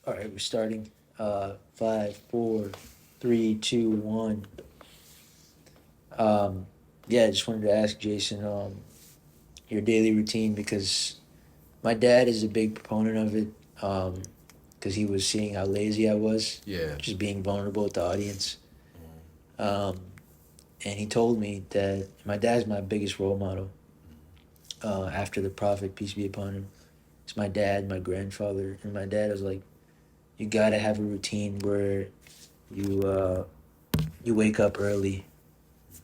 All right, we're starting. Five, four, three, two, one. Um, yeah, I just wanted to ask Jason your daily routine because my dad is a big proponent of it. Because he was seeing how lazy I was, Yeah. just being vulnerable with the audience. Um, and he told me that my dad's my biggest role model. After the Prophet, peace be upon him, it's my dad, my grandfather, and my dad was like, "You gotta have a routine where you you wake up early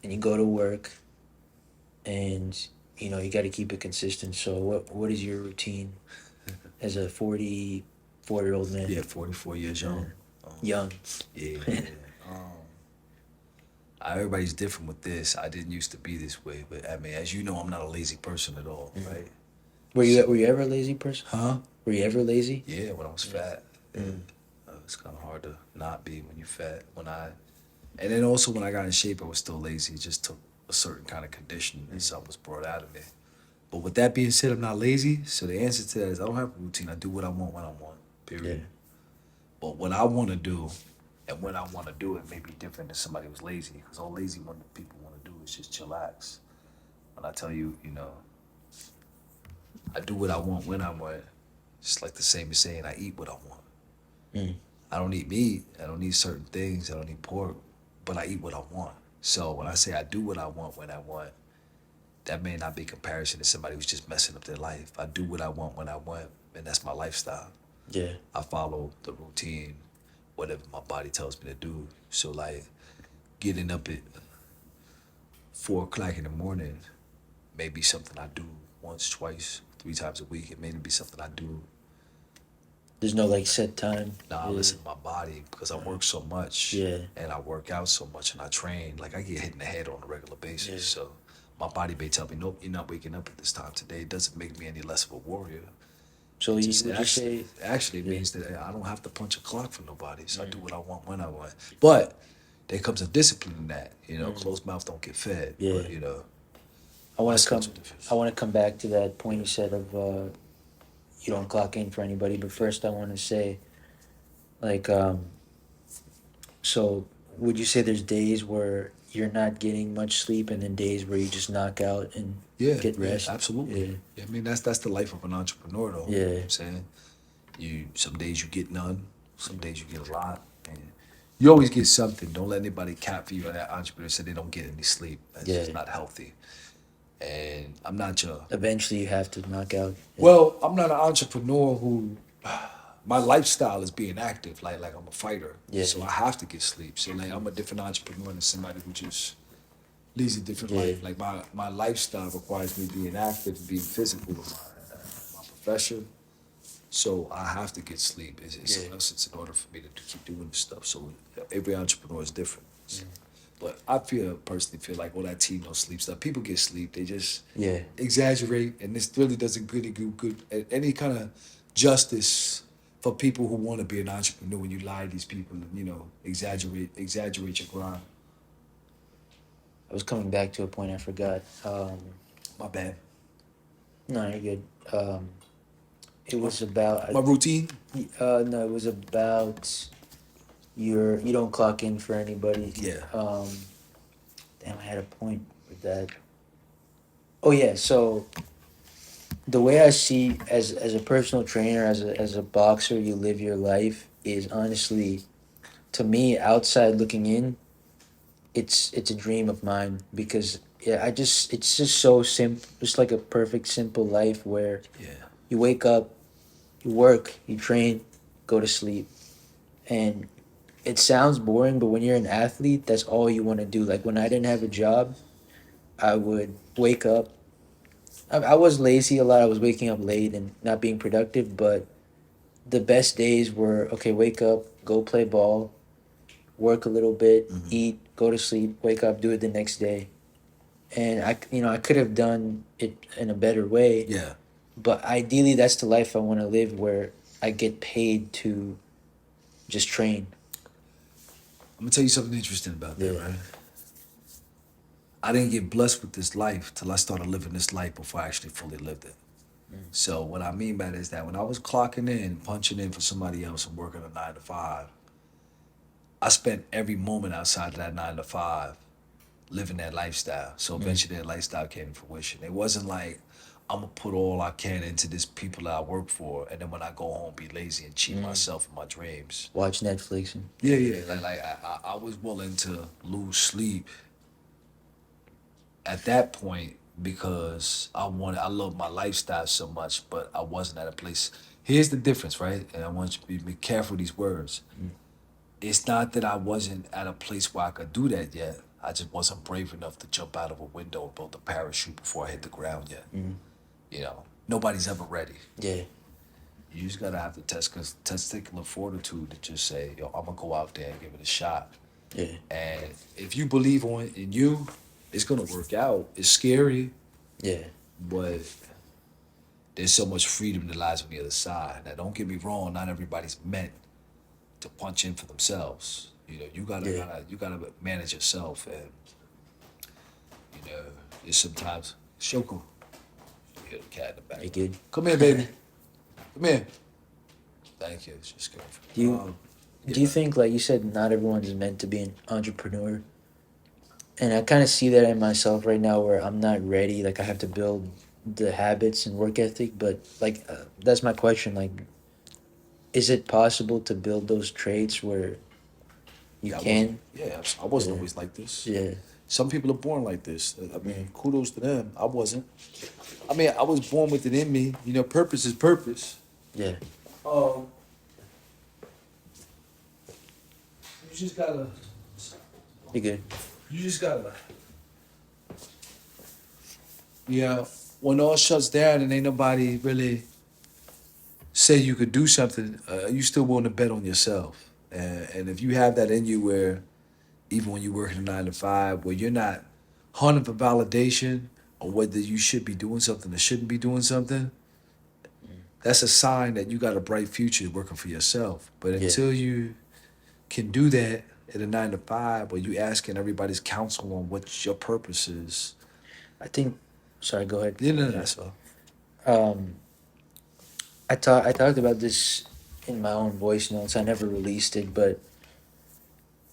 and you go to work and you got to keep it consistent." So what is your routine as a 44-year old man? Yeah, 44 years young. Um, Young. yeah, yeah. Um, Everybody's different with this. I didn't used to be this way, but I mean, as you know, I'm not a lazy person at all, Mm. right? Were So, you ever a lazy person? huh? Were you ever lazy? Yeah, when I was Yeah. fat. Yeah. Mm. It's kind of hard to not be when you're fat. And then also when I got in shape, I was still lazy. It just took a certain kind of condition and something was brought out of me. But with that being said, I'm not lazy. So the answer to that is I don't have a routine. I do what I want when I want, Yeah. period. But what I want to do and when I want to do it may be different than somebody who's lazy. Because all lazy people want to do is just chillax. When I tell you, I do what I want when I want, it's like the same as saying I eat what I want. Mm. I don't eat meat. I don't eat certain things. I don't eat pork, but I eat what I want. So when I say I do what I want when I want, that may not be comparison to somebody who's just messing up their life. I do what I want when I want, and that's my lifestyle. Yeah. I follow the routine, whatever my body tells me to do. So like getting up at 4 o'clock in the morning may be something I do once, twice, 3 times a week. It may be something I do. There's no like set time. Now I Yeah. listen to my body because I work so much Yeah. and I work out so much and I train. Like I get hit in the head on a regular basis. Yeah. So my body may tell me, nope, you're not waking up at this time today. It doesn't make me any less of a warrior. So It just would you say? actually Yeah. means that I don't have to punch a clock for nobody. So I do Mm. what I want when I want. But there comes a discipline in that. Mm. Closed mouth don't get fed. Yeah. But I my want to come. schedule differs. I want to come back to that point you said of you don't clock in for anybody. But first, I want to say, like, so would you say there's days where you're not getting much sleep, and then days where you just knock out and Yeah, get yeah, rest? absolutely. Yeah. Yeah, I mean that's the life of an entrepreneur though. You know what Yeah. I'm saying? You some days you get none, some days you get a lot, and you always get something. Don't let anybody cap for you or that entrepreneur say they don't get any sleep. That's just Yeah. not healthy. And I'm not your Eventually, you have to knock out. Yeah. well, I'm not an entrepreneur who my lifestyle is being active, like I'm a fighter. Yeah. So I have to get sleep. So like I'm a different entrepreneur than somebody who just leads a different Yeah. life. Like my lifestyle requires me being active, being physical with my profession. So I have to get sleep. It's Yeah. it's in order for me to keep doing this stuff. So every entrepreneur is different. Mm. But personally feel like all that team no sleep stuff. People get sleep. They just Yeah. exaggerate, and this really doesn't really do good any kind of justice for people who want to be an entrepreneur. When you lie to these people and exaggerate your grind. I was coming back to a point I forgot. My bad. No, you're good. It was about. My routine. No, it was about you don't clock in for anybody. Yeah. Damn, I had a point with that. Oh yeah, so the way I see as a personal trainer, as a boxer, you live your life is honestly, to me, outside looking in, it's a dream of mine because yeah, it's just so simple, just like a perfect simple life where Yeah. you wake up, you work, you train, go to sleep, and it sounds boring, but when you're an athlete, that's all you want to do. Like when I didn't have a job, I would wake up. I was lazy a lot. I was waking up late and not being productive, but the best days were okay, wake up, go play ball, work a little bit, Mm-hmm. eat, go to sleep, wake up, do it the next day. And I could have done it in a better way, Yeah. but ideally that's the life I want to live where I get paid to just train. I'm gonna tell you something interesting about that, Yeah. right? I didn't get blessed with this life till I started living this life before I actually fully lived it. So what I mean by that is that when I was clocking in, punching in for somebody else and working a 9 to 5, I spent every moment outside of that 9 to 5 living that lifestyle. So eventually that lifestyle came to fruition. It wasn't like I'm gonna put all I can into this people that I work for, and then when I go home, be lazy and cheat myself in my dreams. Watch Netflix and Yeah, yeah. I was willing to lose sleep at that point because I love my lifestyle so much, but I wasn't at a place. Here's the difference, right? And I want you to be careful with these words. It's not that I wasn't at a place where I could do that yet. I just wasn't brave enough to jump out of a window and build a parachute before I hit the ground yet. You know, nobody's ever ready. yeah, You just gotta have the testicular fortitude to just say, yo, I'm gonna go out there and give it a shot. yeah, And if you believe in you, it's gonna work out. It's scary, yeah, but there's so much freedom that lies on the other side. Now, don't get me wrong. Not everybody's meant to punch in for themselves. You know, yeah. you gotta manage yourself, and you know, it's sometimes Shoko. You hear the cat in the back. You good? Come here, baby. Come here. Thank you. It's just good. Do you do you think, like you said, not everyone is meant to be an entrepreneur? And I kind of see that in myself right now, where I'm not ready. Like I have to build the habits and work ethic, but like that's my question. Like, is it possible to build those traits where you Yeah, can? I wasn't Yeah. always like this. Yeah, Some people are born like this. I mean, kudos to them. I wasn't. I mean, I was born with it in me. You know, purpose is purpose. yeah, Um, you just gotta. you good? You just gotta. Yeah, when all shuts down and ain't nobody really say you could do something, you still willing to bet on yourself. And if you have that in you, where even when you're working a 9 to 5, where you're not hunting for validation on whether you should be doing something or shouldn't be doing something, that's a sign that you got a bright future working for yourself. But Yeah, until you can do that at a 9 to 5, where you asking everybody's counsel on what your purpose is, I think. Sorry, go ahead. you know, that's all. Um, I talked about this in my own voice notes. I never released it, but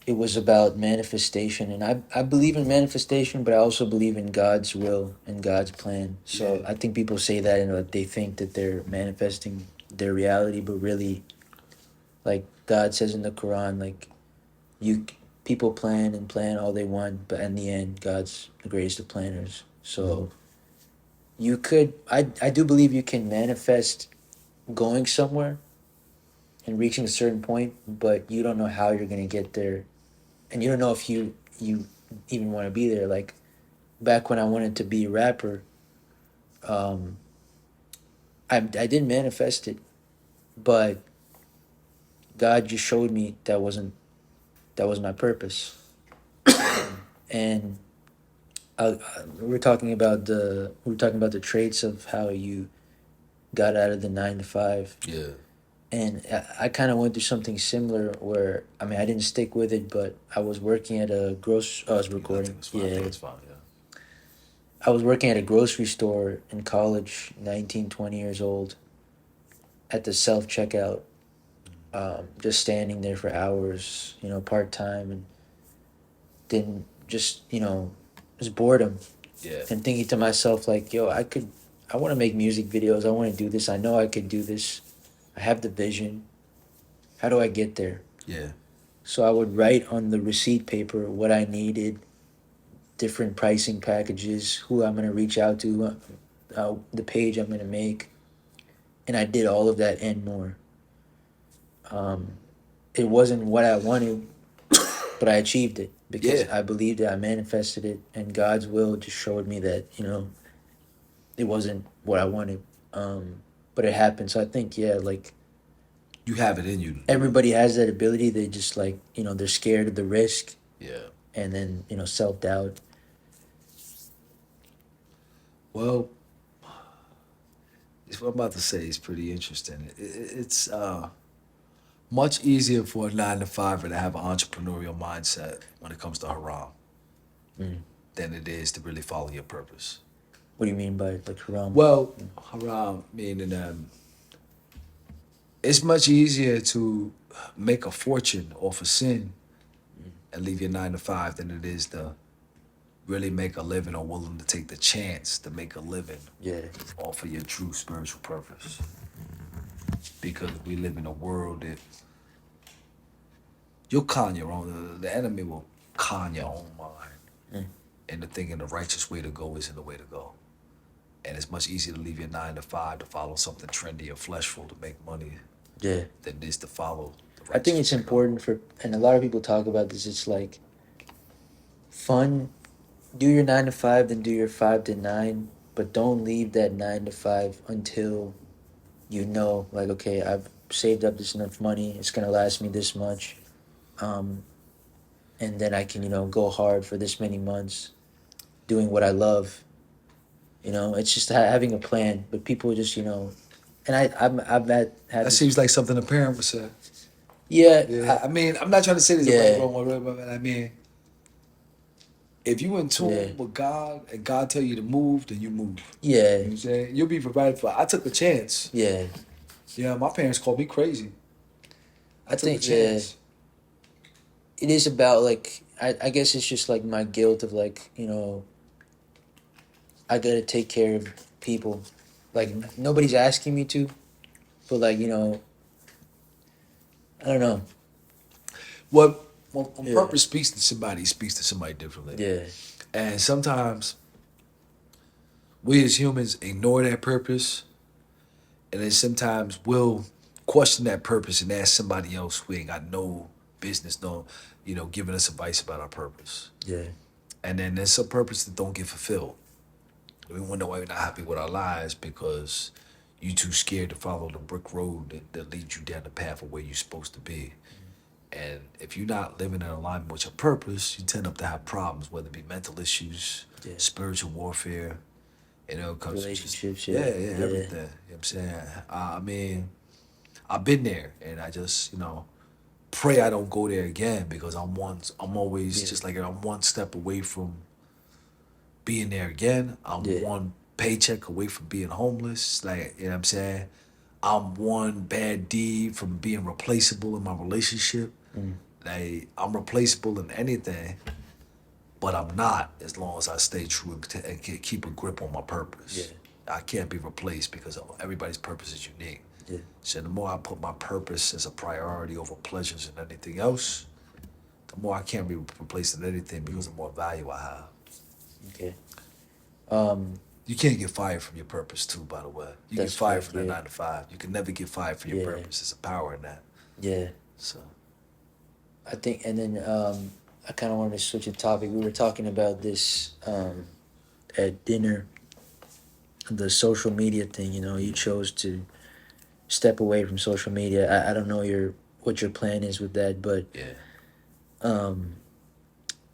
it was about manifestation, and I believe in manifestation, but I also believe in God's will and God's plan. So Yeah. I think people say that and they think that they're manifesting their reality, but really, like God says in the Quran, like you people plan and plan all they want, but in the end, God's the greatest of planners. So you could, I do believe you can manifest going somewhere and reaching a certain point, but you don't know how you're gonna get there, and you don't know if you even want to be there. Like back when I wanted to be a rapper, um, I did manifest it, but God just showed me that was my purpose. And we were talking about the traits of how you got out of the 9 to 5. Yeah. And I kind of went through something similar where, I mean, I didn't stick with it, but I was working at a I was I recording. think it's fine. I Yeah. think it's fine. Yeah. I was working at a grocery store in college, 19, 20 years old, at the self checkout, just standing there for hours, part time, and didn't just, just boredom. Yeah. And thinking to myself, like, yo, I want to make music videos. I want to do this. I know I could do this. I have the vision. How do I get there? Yeah. So I would write on the receipt paper what I needed, different pricing packages, who I'm going to reach out to, the page I'm going to make. And I did all of that and more. It wasn't what I wanted, but I achieved it because Yeah. I believed it, I manifested it, and God's will just showed me that, it wasn't what I wanted. But it happened. So I think, yeah, like You have it in you. everybody has that ability. They just like, they're scared of the risk Yeah. and then, self doubt. Well, what I'm about to say is pretty interesting. It's much easier for a 9 to 5 to have an entrepreneurial mindset when it comes to haram Mm. than it is to really follow your purpose. What do you mean by like haram? Well, haram meaning it's much easier to make a fortune off of sin and leave your 9 to 5 than it is to really make a living or willing to take the chance to make a living Yeah. off of your true spiritual purpose. Because we live in a world that you'll con your own, the enemy will con your own mind Mm. into thinking the righteous way to go isn't the way to go. And it's much easier to leave your 9 to 5 to follow something trendy or fleshful to make money Yeah. than it is to follow the I think righteous it's way to go. important for, and a lot of people talk about this. It's like fun. Do your 9 to 5, then do your 5 to 9, but don't leave that 9 to 5 until you know, like, okay, I've saved up this enough money. It's gonna last me this much, and then I can, go hard for this many months, doing what I love. It's just having a plan. But people just, and I've had That this. seems like something a parent would say. Yeah, Yeah, I mean, I'm not trying to say this Yeah. right, wrong, whatever, but I mean, if you in tune Yeah. with God and God tell you to move, then you move. yeah, You know what I'm saying? You'll be provided for. I took a chance. yeah. Yeah, my parents called me crazy. I took a think yeah, chance. it is about like I guess it's just like my guilt of like I gotta take care of people, like nobody's asking me to, but like I don't know. What when Yeah. purpose speaks to somebody, it speaks to somebody differently. Yeah, And sometimes we as humans ignore that purpose, and then sometimes we'll question that purpose and ask somebody else who ain't got no business, giving us advice about our purpose. yeah, And then there's some purpose that don't get fulfilled. We wonder why we're not happy with our lives because you too scared to follow the brick road that leads you down the path of where you're supposed to be. And if you're not living in alignment with your purpose, you tend up to have problems, whether it be mental issues, Yeah. spiritual warfare, it comes to just, Relationships. yeah, Yeah, yeah, everything. You know what I'm saying? I mean, I've been there, and I just, pray I don't go there again because I'm always Yeah. just like I'm one step away from being there again. I'm Yeah. one paycheck away from being homeless. Like, you know what I'm saying? I'm one bad deed from being replaceable in my relationship. Mm. Like, I'm replaceable in anything, but I'm not as long as I stay true and keep a grip on my purpose. Yeah. I can't be replaced because everybody's purpose is unique. Yeah. So the more I put my purpose as a priority over pleasures and anything else, the more I can't be replaced in anything because the more value I have. Okay. You can't get fired from your purpose too, by the way. You get That's fired correct, from that yeah. 9 to 5. You can never get fired from your Yeah. purpose. There's a power in that. Yeah. So I think, and then I kind of wanted to switch the topic. We were talking about this at dinner, the social media thing. You chose to step away from social media. I don't know what your plan is with that, but yeah.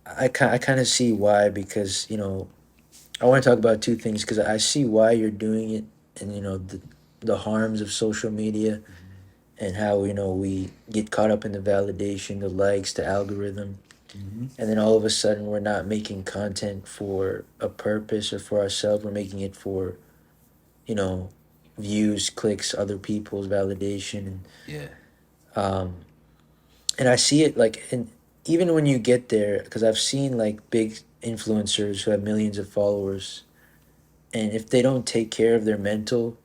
I kind of see why, because I want to talk about two things because I see why you're doing it, and the harms of social media, and how we get caught up in the validation, the likes, the algorithm, Mm-hmm. and then all of a sudden we're not making content for a purpose or for ourselves. We're making it for you know views, clicks, other people's validation, Yeah. and I see it like, and even when you get there, because I've seen like big influencers who have millions of followers, and if they don't take care of their mental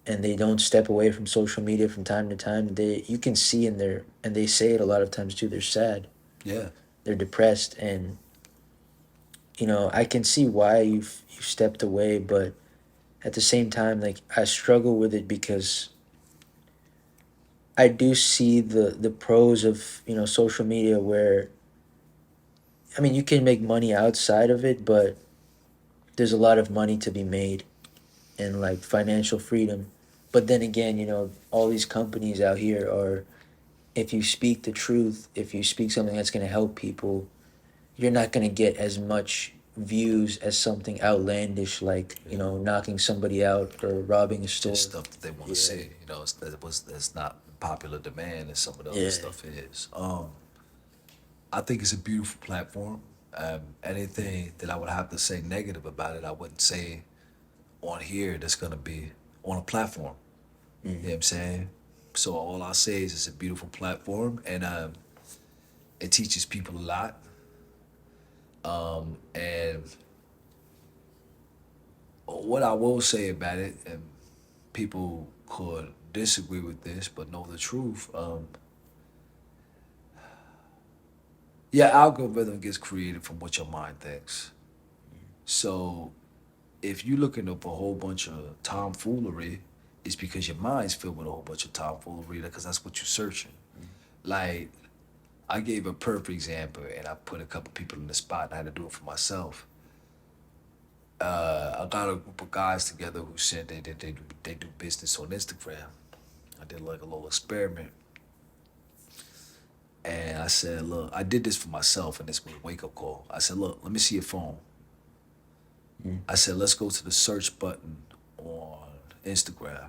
and they don't step away from social media from time to time, you can see in their, and they say it a lot of times too, they're sad, Yeah. they're depressed, and I can see why you've stepped away, but at the same time, like, I struggle with it because I do see the pros of social media, where I mean, you can make money outside of it, but there's a lot of money to be made, and like financial freedom. But then again, all these companies out here are, if you speak the truth, if you speak something that's going to help people, you're not going to get as much views as something outlandish, like knocking somebody out or robbing a store. Just stuff that they want to Yeah. see. That's not popular demand as some of the Yeah. other stuff is. I think it's a beautiful platform. Anything that I would have to say negative about it, I wouldn't say on here that's gonna be on a platform. You know Mm. what I'm saying? So all I'll say is it's a beautiful platform, and it teaches people a lot. And what I will say about it, and people could disagree with this, but know the truth. Your algorithm gets created from what your mind thinks. So if you're looking up a whole bunch of tomfoolery, it's because your mind's filled with a whole bunch of tomfoolery because that's what you're searching. Like, I gave a perfect example and I put a couple people in the spot and I had to do it for myself. I got a group of guys together who said they do business on Instagram. I did like a little experiment. And I said, look, I did this for myself and this was a wake up call. I said, look, let me see your phone. Mm. I said, let's go to the search button on Instagram.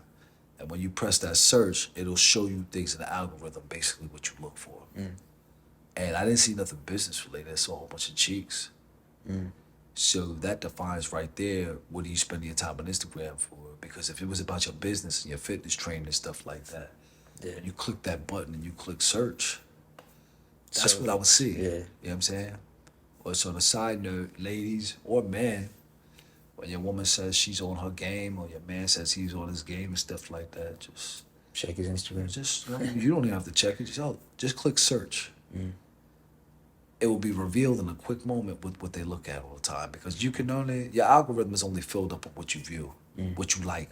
And when you press that search, it'll show you things in the algorithm, basically what you look for. Mm. And I didn't see nothing business related. I saw a whole bunch of cheeks. Mm. So that defines right there what do you spend your time on Instagram for? Because if it was about your business and your fitness training and stuff like that, Yeah. and you click that button and you click search, that's So, what I would see. yeah. You know what I'm saying? Or so on a side note, ladies or men, when your woman says she's on her game or your man says he's on his game and stuff like that, Check his Instagram. you don't even have to check it. Just click search. Mm. It will be revealed in a quick moment with what they look at all the time because you can only your algorithm is only filled up with what you view, Mm. what you like.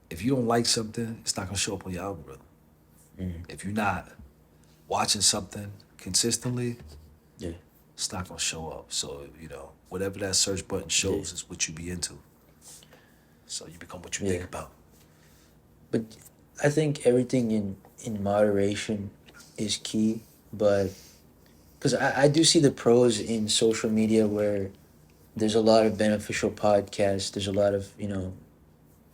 If you don't like something, it's not gonna show up on your algorithm. Mm. If you're not watching something consistently, Yeah. it's not gonna show up. So whatever that search button shows Yeah. is what you be into. So you become what you Yeah. think about. But I think everything in moderation is key. But because I do see the pros in social media where there's a lot of beneficial podcasts, there's a lot of,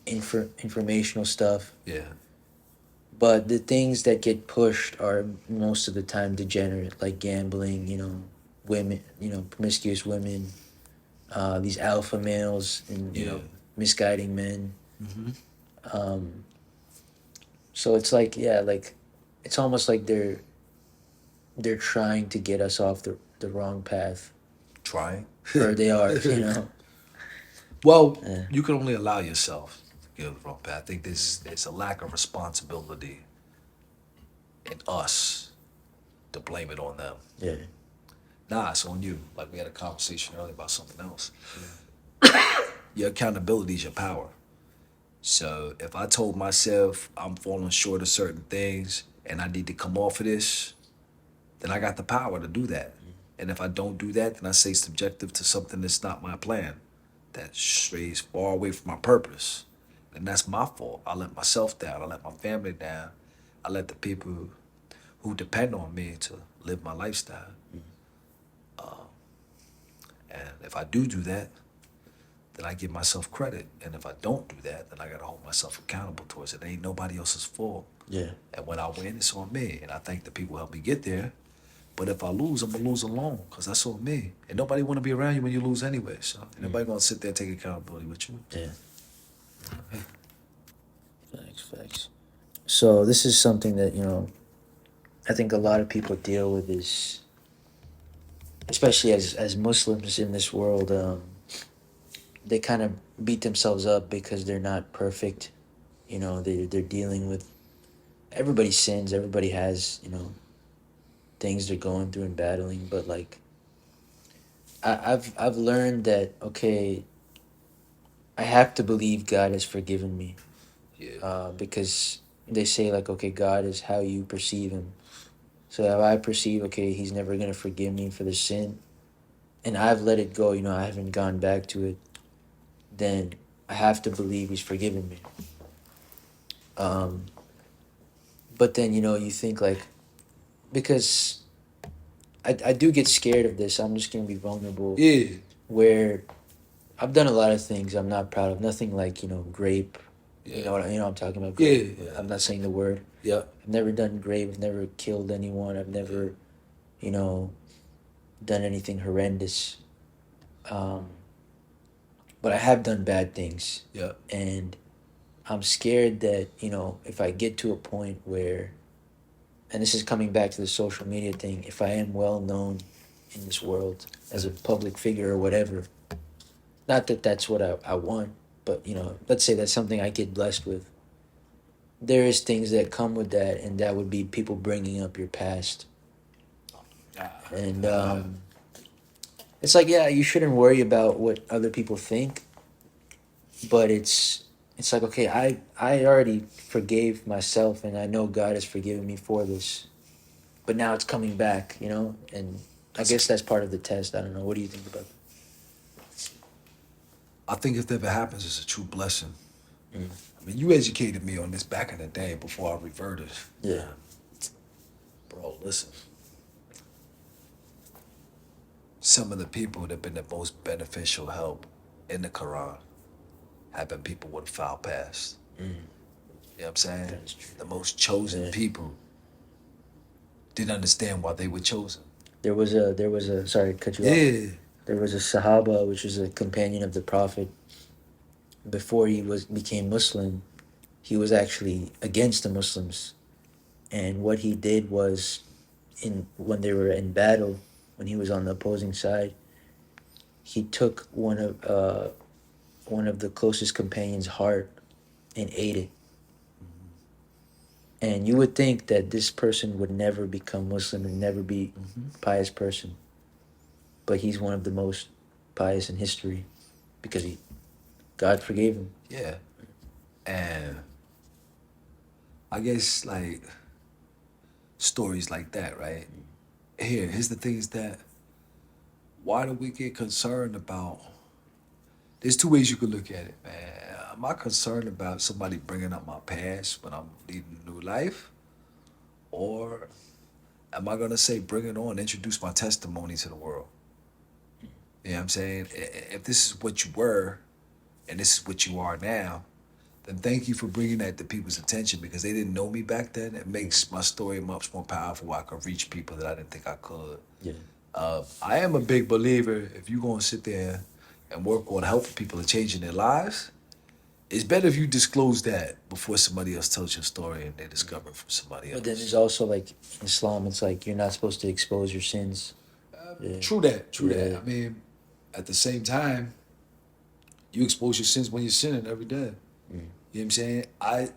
informational stuff. Yeah. But the things that get pushed are most of the time degenerate, like gambling, women, promiscuous women, these alpha males, and, Yeah. misguiding men. Mm-hmm. Um, so it's like, yeah, like, it's almost like they're trying to get us off the wrong path, Trying. or they are. Well, Yeah. you can only allow yourself to go the wrong path. I think there's a lack of responsibility in us to blame it on them. Yeah. Nah, it's on you. Like we had a conversation earlier about something else. Your accountability is your power. So if I told myself I'm falling short of certain things and I need to come off of this, then I got the power to do that. And if I don't do that, then I say subjective to something that's not my plan, that strays far away from my purpose. And that's my fault. I let myself down. I let my family down. I let the people who depend on me to live my lifestyle. And if I do that, then I give myself credit. And if I don't do that, then I gotta hold myself accountable towards it. It ain't nobody else's fault. Yeah. And when I win, it's on me. And I thank the people who helped me get there. But if I lose, I'm gonna lose alone, because that's on me. And nobody wanna be around you when you lose anyway. So ain't nobody gonna sit there and take accountability with you. Yeah. Facts. So this is something that, I think a lot of people deal with is, especially as Muslims in this world, they kind of beat themselves up because they're not perfect. They're dealing with, everybody sins, everybody has, things they're going through and battling, but like I've learned that, okay, I have to believe God has forgiven me, Yeah. because they say, like, okay, God is how you perceive him. So if I perceive, okay, he's never gonna forgive me for the sin, and I've let it go, I haven't gone back to it, then I have to believe he's forgiven me. But then, you think, like, because I do get scared of this. I'm just gonna be vulnerable. Yeah. Where I've done a lot of things I'm not proud of. Nothing like, grape. Yeah. You know what I'm talking about. Grape. Yeah. I'm not saying the word. Yeah. I've never done grape. I've never killed anyone. I've never, you know, done anything horrendous. But but I have done bad things, Yeah. and I'm scared that, if I get to a point where, and this is coming back to the social media thing, if I am well known in this world as a public figure or whatever, not that that's what I want, but, let's say that's something I get blessed with. There is things that come with that, and that would be people bringing up your past. And it's like, yeah, you shouldn't worry about what other people think, but it's like, okay, I already forgave myself, and I know God has forgiven me for this, but now it's coming back, and I guess that's part of the test. I don't know. What do you think about I think if that ever happens, it's a true blessing. that? I mean, you educated me on this back in the day before I reverted. Yeah. Bro, listen. Some of the people that have been the most beneficial help in the Quran have been people with a foul past. Mm. You know what I'm saying? That's true. The most chosen Yeah. people didn't understand why they were chosen. There was a sorry to cut you off. Yeah. There was a Sahaba, which was a companion of the Prophet. Before he became Muslim, he was actually against the Muslims, and what he did was, in when they were in battle, when he was on the opposing side, he took one of the closest companions' heart and ate it. And you would think that this person would never become Muslim and never be a pious person, but he's one of the most pious in history because God forgave him. Yeah. And I guess like stories like that, right? Here's the thing is that why do we get concerned about there's two ways you could look at it, man. Am I concerned about somebody bringing up my past when I'm leading a new life? Or am I gonna say bring it on, introduce my testimony to the world? You know what I'm saying? If this is what you were and this is what you are now, then thank you for bringing that to people's attention because they didn't know me back then. It makes my story much more powerful. I can reach people that I didn't think I could. Yeah. I am a big believer if you're going to sit there and work on helping people and changing their lives, it's better if you disclose that before somebody else tells your story and they discover it from somebody else. But then there's also like in Islam, it's like you're not supposed to expose your sins. Yeah. True that, true Yeah. that. I mean, at the same time, you expose your sins when you're sinning every day. You know what I'm saying? I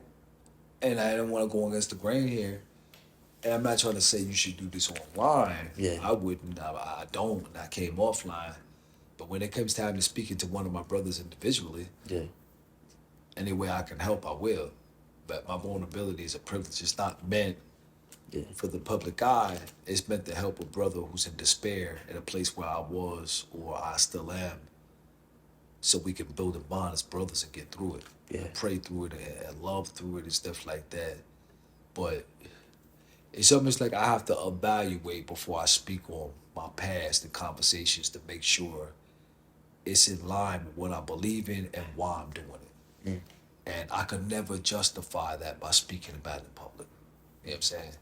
don't want to go against the grain here. And I'm not trying to say you should do this online. Yeah. I wouldn't. I don't. And I came offline. But when it comes time to speaking to one of my brothers individually, Yeah. any way I can help, I will. But my vulnerability is a privilege. It's not meant Yeah. for the public eye. It's meant to help a brother who's in despair in a place where I was or I still am, so we can build a bond as brothers and get through it. Yeah. And pray through it and love through it and stuff like that. But it's almost like I have to evaluate before I speak on my past and conversations to make sure it's in line with what I believe in and why I'm doing it. Mm. And I could never justify that by speaking about it in public. You know what I'm saying?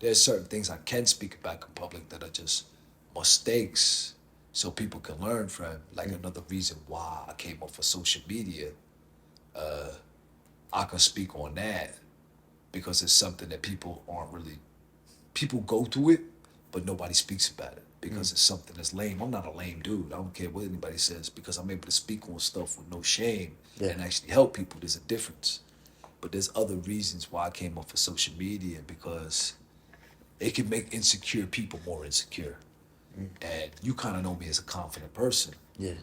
There's certain things I can speak about in public that are just mistakes so people can learn from. Like another reason why I came off of social media, I can speak on that because it's something that people go through it, but nobody speaks about it because it's something that's lame. I'm not a lame dude. I don't care what anybody says because I'm able to speak on stuff with no shame and actually help people. There's a difference. But there's other reasons why I came off of social media because it can make insecure people more insecure. And you kind of know me as a confident person. Yeah.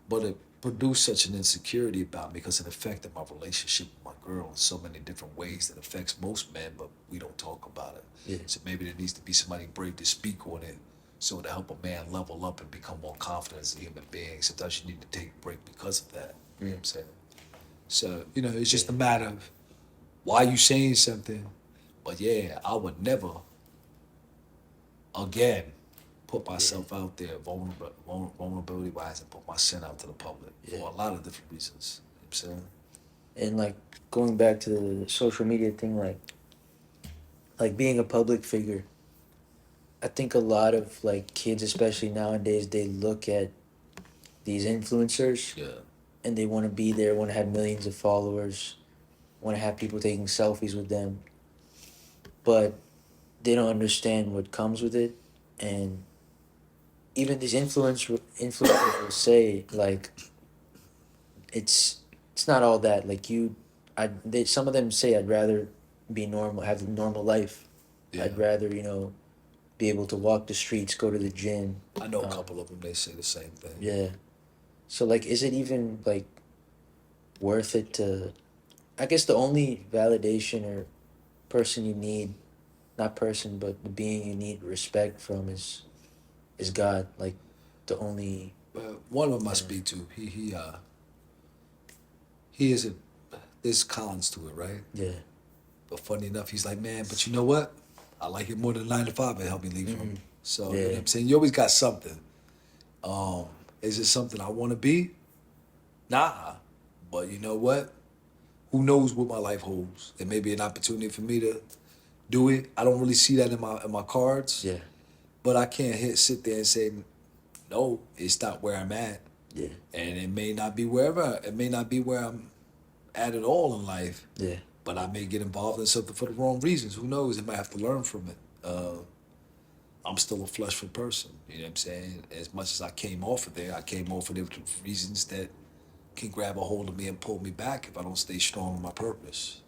But it produced such an insecurity about me because it affected my relationship with my girl in so many different ways that affects most men, but we don't talk about it. Yeah. So maybe there needs to be somebody brave to speak on it so to help a man level up and become more confident as a human being. Sometimes you need to take a break because of that. You know what I'm saying? So, it's just a matter of why you saying something. But yeah, I would never, again, put myself out there vulnerability wise and put my sin out to the public for a lot of different reasons. You know what I'm saying? And like going back to the social media thing, like being a public figure, I think a lot of like kids, especially nowadays, they look at these influencers Yeah. and they want to be there, want to have millions of followers, want to have people taking selfies with them, but they don't understand what comes with it. And even these influencers will say like it's not all that. Like some of them say I'd rather be normal, have a normal life. Yeah. I'd rather be able to walk the streets, go to the gym. I know a couple of them. They say the same thing. Yeah. So like, is it even like worth it to? I guess the only validation or person you need, not person, but the being you need respect from is God. Like the only. Well, one of them I speak to, he isn't. There's cons to it, right? Yeah. But funny enough, he's like, man, but you know what? I like it more than 9 to 5 and help me leave from. So you know what I'm saying? You always got something. Is it something I want to be? Nah. But you know what? Who knows what my life holds? There may be an opportunity for me to do it. I don't really see that in my cards. Yeah. But I can't sit there and say, no, it's not where I'm at. Yeah. And it may not be wherever. It may not be where I'm at all in life. Yeah. But I may get involved in something for the wrong reasons. Who knows? I might have to learn from it. I'm still a fleshful person. You know what I'm saying? As much as I came off of there, I came off of there for reasons that can grab a hold of me and pull me back if I don't stay strong on my purpose.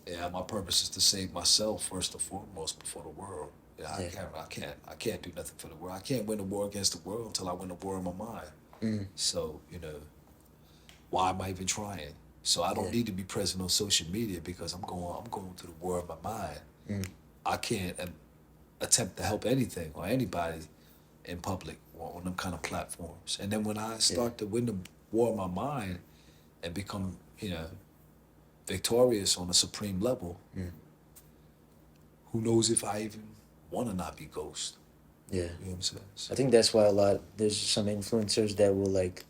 Yeah, my purpose is to save myself first and foremost before the world. Yeah, I can't do nothing for the world. I can't win the war against the world until I win the war in my mind. So, why am I even trying? So I don't need to be present on social media because I'm going to the war of my mind. I can't attempt to help anything or anybody in public or on them kind of platforms. And then when I start to win the war of my mind and become, victorious on a supreme level, who knows if I even want to not be ghost. Yeah. You know what I'm saying? So, I think that's why there's some influencers that will like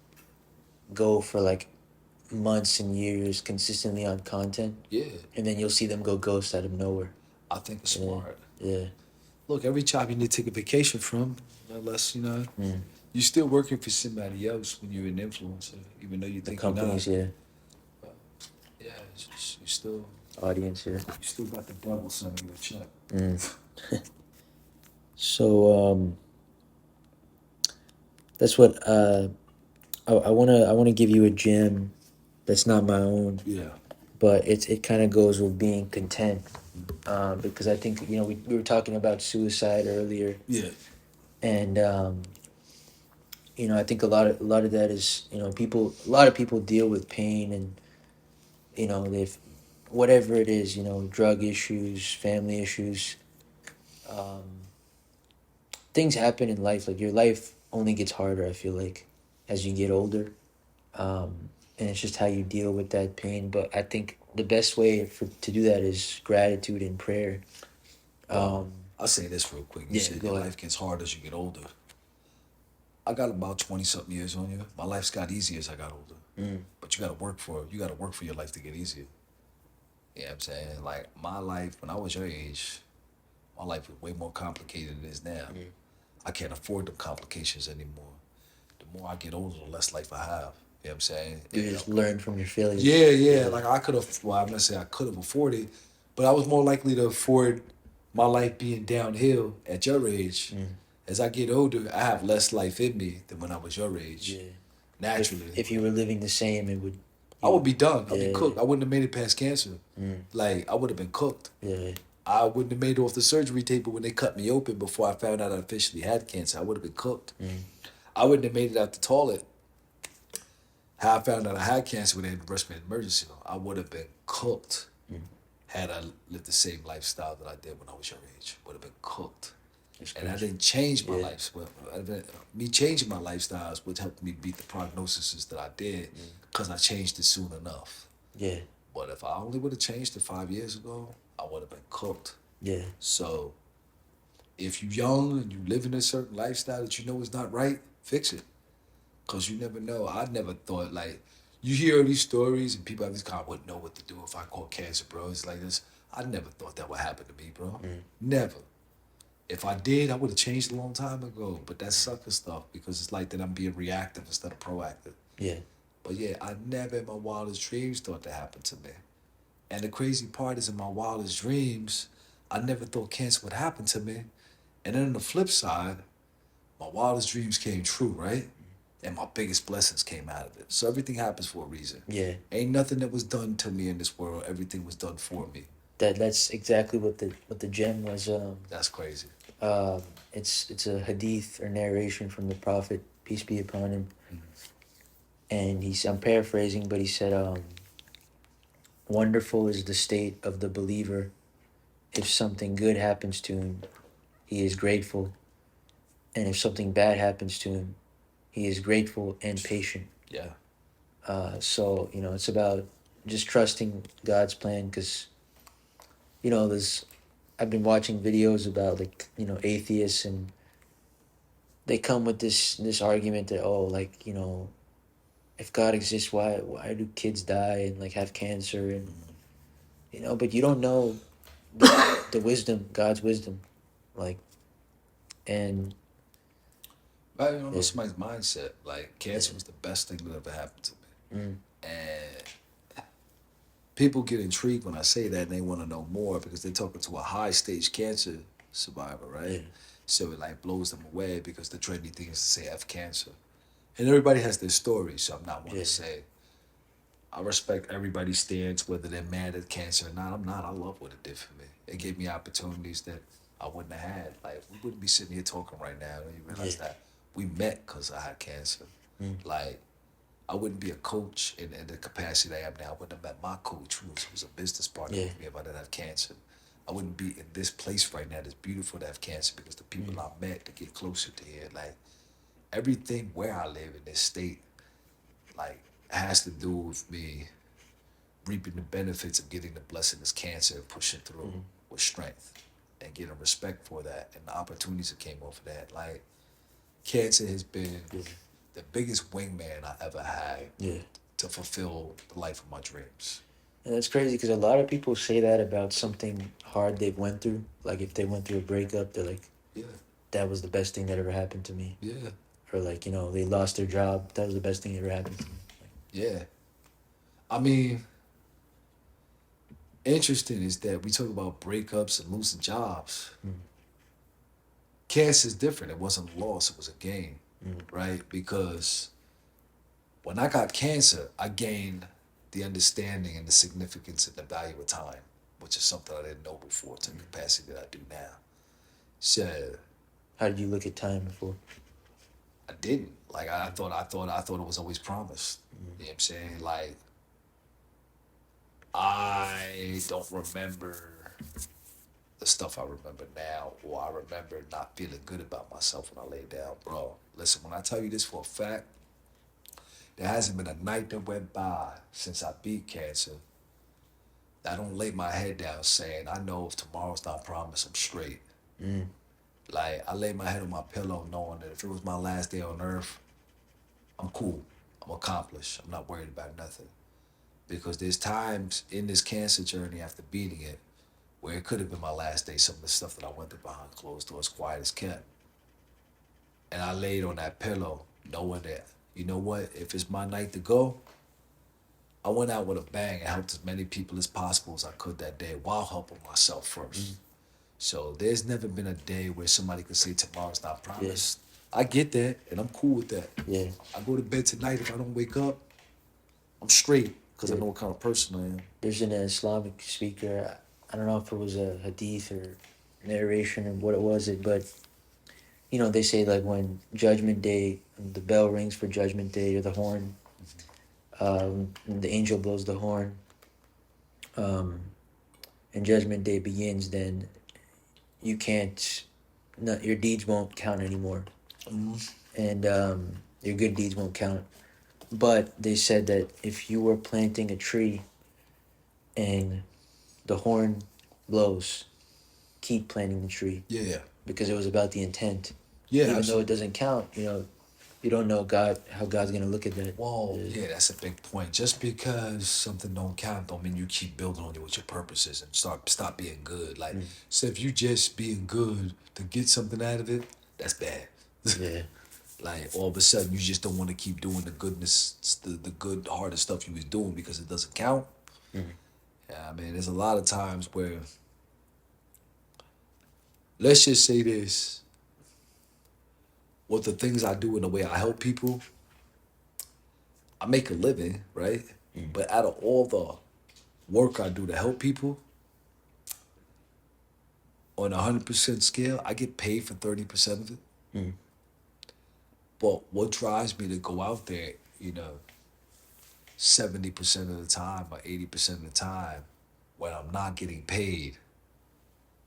go for like months and years consistently on content. yeah, And then you'll see them go ghost out of nowhere. I think it's smart. Yeah. Look, every job you need to take a vacation from, unless, you're still working for somebody else when you're an influencer, even though you think Companies, you're yeah. not. Yeah, it's just, you still Audience, yeah. you still got the devil sending you a check. So that's what I wanna give you a gem that's not my own, Yeah. but it kind of goes with being content. Because I think we were talking about suicide earlier, Yeah. and I think a lot of that is a lot of people deal with pain, and they've whatever it is, drug issues, family issues, um, things happen in life. Like your life only gets harder, I feel like, as you get older, and it's just how you deal with that pain. But I think the best way to do that is gratitude and prayer. I'll say this real quick. You said go your ahead. life gets hard as you get older. I got about 20-something years on you. My life's got easier as I got older. But you gotta work for it. You gotta work for your life to get easier. You know what I'm saying? Like my life when I was your age, my life was way more complicated than it is now. I can't afford them complications anymore. The more I get older, the less life I have. You know what I'm saying? You just learn from your failures. Yeah. Like I could have, well, I'm not saying I could have afforded, but I was more likely to afford my life being downhill at your age. As I get older, I have less life in me than when I was your age. Yeah. Naturally. If you were living the same, it would. I would be done. I'd be Yeah. cooked. I wouldn't have made it past cancer. Like, I would have been cooked. Yeah. I wouldn't have made it off the surgery table when they cut me open before I found out I officially had cancer. I would have been cooked. I wouldn't have made it out the toilet. How I found out I had cancer when they had rushed me in emergency room. I would have been cooked had I lived the same lifestyle that I did when I was your age. Would have been cooked. And I didn't change my life. Well, me changing my lifestyle is what helped me beat the prognoses that I did because I changed it soon enough. Yeah. But if I only would have changed it 5 years ago, I would have been cooked. Yeah. So if you're young and you live in a certain lifestyle that you know is not right, fix it. Because you never know. I never thought, like, you hear all these stories and people have this kind of wouldn't know what to do if I caught cancer, bro. It's like this. I never thought that would happen to me, bro. Never. If I did, I would have changed a long time ago. But that's sucker stuff because it's like that I'm being reactive instead of proactive. Yeah. But yeah, I never in my wildest dreams thought that happened to me. And the crazy part is, in my wildest dreams, I never thought cancer would happen to me. And then on the flip side, my wildest dreams came true, right? And my biggest blessings came out of it. So everything happens for a reason. Yeah. Ain't nothing that was done to me in this world. Everything was done for me. That's exactly what the gem was. That's crazy. Um, it's a hadith or narration from the Prophet, peace be upon him, and I'm paraphrasing, but he said, "Wonderful is the state of the believer. If something good happens to him, he is grateful, and if something bad happens to him, he is grateful and patient." Yeah. So it's about just trusting God's plan, because there's I've been watching videos about, like, atheists, and they come with this argument that, oh, like, if God exists, why do kids die and, like, have cancer, and but you don't know the wisdom, God's wisdom, like, and I don't know yeah. somebody's mindset. Like, cancer was the best thing that ever happened to me. Mm. And people get intrigued when I say that, and they want to know more because they're talking to a high stage cancer survivor, right? Yeah. So it like blows them away because the trendy thing is to say F cancer. And everybody has their story, so I'm not one Yeah. to say. I respect everybody's stance, whether they're mad at cancer or not. I'm not. I love what it did for me. It gave me opportunities that I wouldn't have had. Like, we wouldn't be sitting here talking right now. And you realize that we met because I had cancer. Like, I wouldn't be a coach in the capacity that I am now. I wouldn't have met my coach, who's a business partner with me, if I didn't have cancer. I wouldn't be in this place right now that's beautiful to have cancer because the people I met to get closer to here, like, everything where I live in this state, like, has to do with me reaping the benefits of getting the blessing of cancer and pushing through with strength and getting respect for that and the opportunities that came off of that. Like, cancer has been the biggest wingman I ever had to fulfill the life of my dreams. And that's crazy, because a lot of people say that about something hard they've went through. Like, if they went through a breakup, they're like, Yeah. that was the best thing that ever happened to me. Yeah. Or, like, they lost their job. That was the best thing that ever happened to me. Yeah. I mean, interesting is that we talk about breakups and losing jobs. Cancer is different. It wasn't a loss, it was a gain, right? Because when I got cancer, I gained the understanding and the significance and the value of time, which is something I didn't know before to the capacity that I do now. So How did you look at time before? I didn't. Like, I thought it was always promised. You know what I'm saying? Like, I don't remember the stuff I remember now, or I remember not feeling good about myself when I lay down. Bro, listen, when I tell you this for a fact, there hasn't been a night that went by since I beat cancer that I don't lay my head down saying, I know if tomorrow's not promised, I'm straight. Like, I lay my head on my pillow knowing that if it was my last day on earth, I'm cool. I'm accomplished. I'm not worried about nothing. Because there's times in this cancer journey after beating it where it could have been my last day, some of the stuff that I went through behind closed doors, quiet as kept. And I laid on that pillow knowing that, you know what, if it's my night to go, I went out with a bang and helped as many people as possible as I could that day while helping myself first. So there's never been a day where somebody could say tomorrow's not promised. I get that, and I'm cool with that. Yeah. I go to bed tonight, if I don't wake up, I'm straight, because I know what kind of person I am. There's an Islamic speaker, I don't know if it was a hadith or narration or what it was, but they say, like, when Judgment Day, the bell rings for Judgment Day, or the horn, the angel blows the horn, and Judgment Day begins, then you can't, your deeds won't count anymore, and your good deeds won't count. But they said that if you were planting a tree and the horn blows, keep planting the tree. Yeah. Because it was about the intent. Yeah. Even though it doesn't count, you don't know how God's gonna look at that. Whoa, yeah, that's a big point. Just because something don't count don't mean you keep building on it what your purpose is and stop being good. Like, so if you just being good to get something out of it, that's bad. Yeah. Like all of a sudden, you just don't want to keep doing the goodness, the good, harder stuff you was doing because it doesn't count. Mm. Yeah, I mean, there's a lot of times where, let's just say this, with the things I do and the way I help people, I make a living, right? Mm. But out of all the work I do to help people, on a 100% scale, I get paid for 30% of it. Mm. But what drives me to go out there, 70% of the time or 80% of the time, when I'm not getting paid,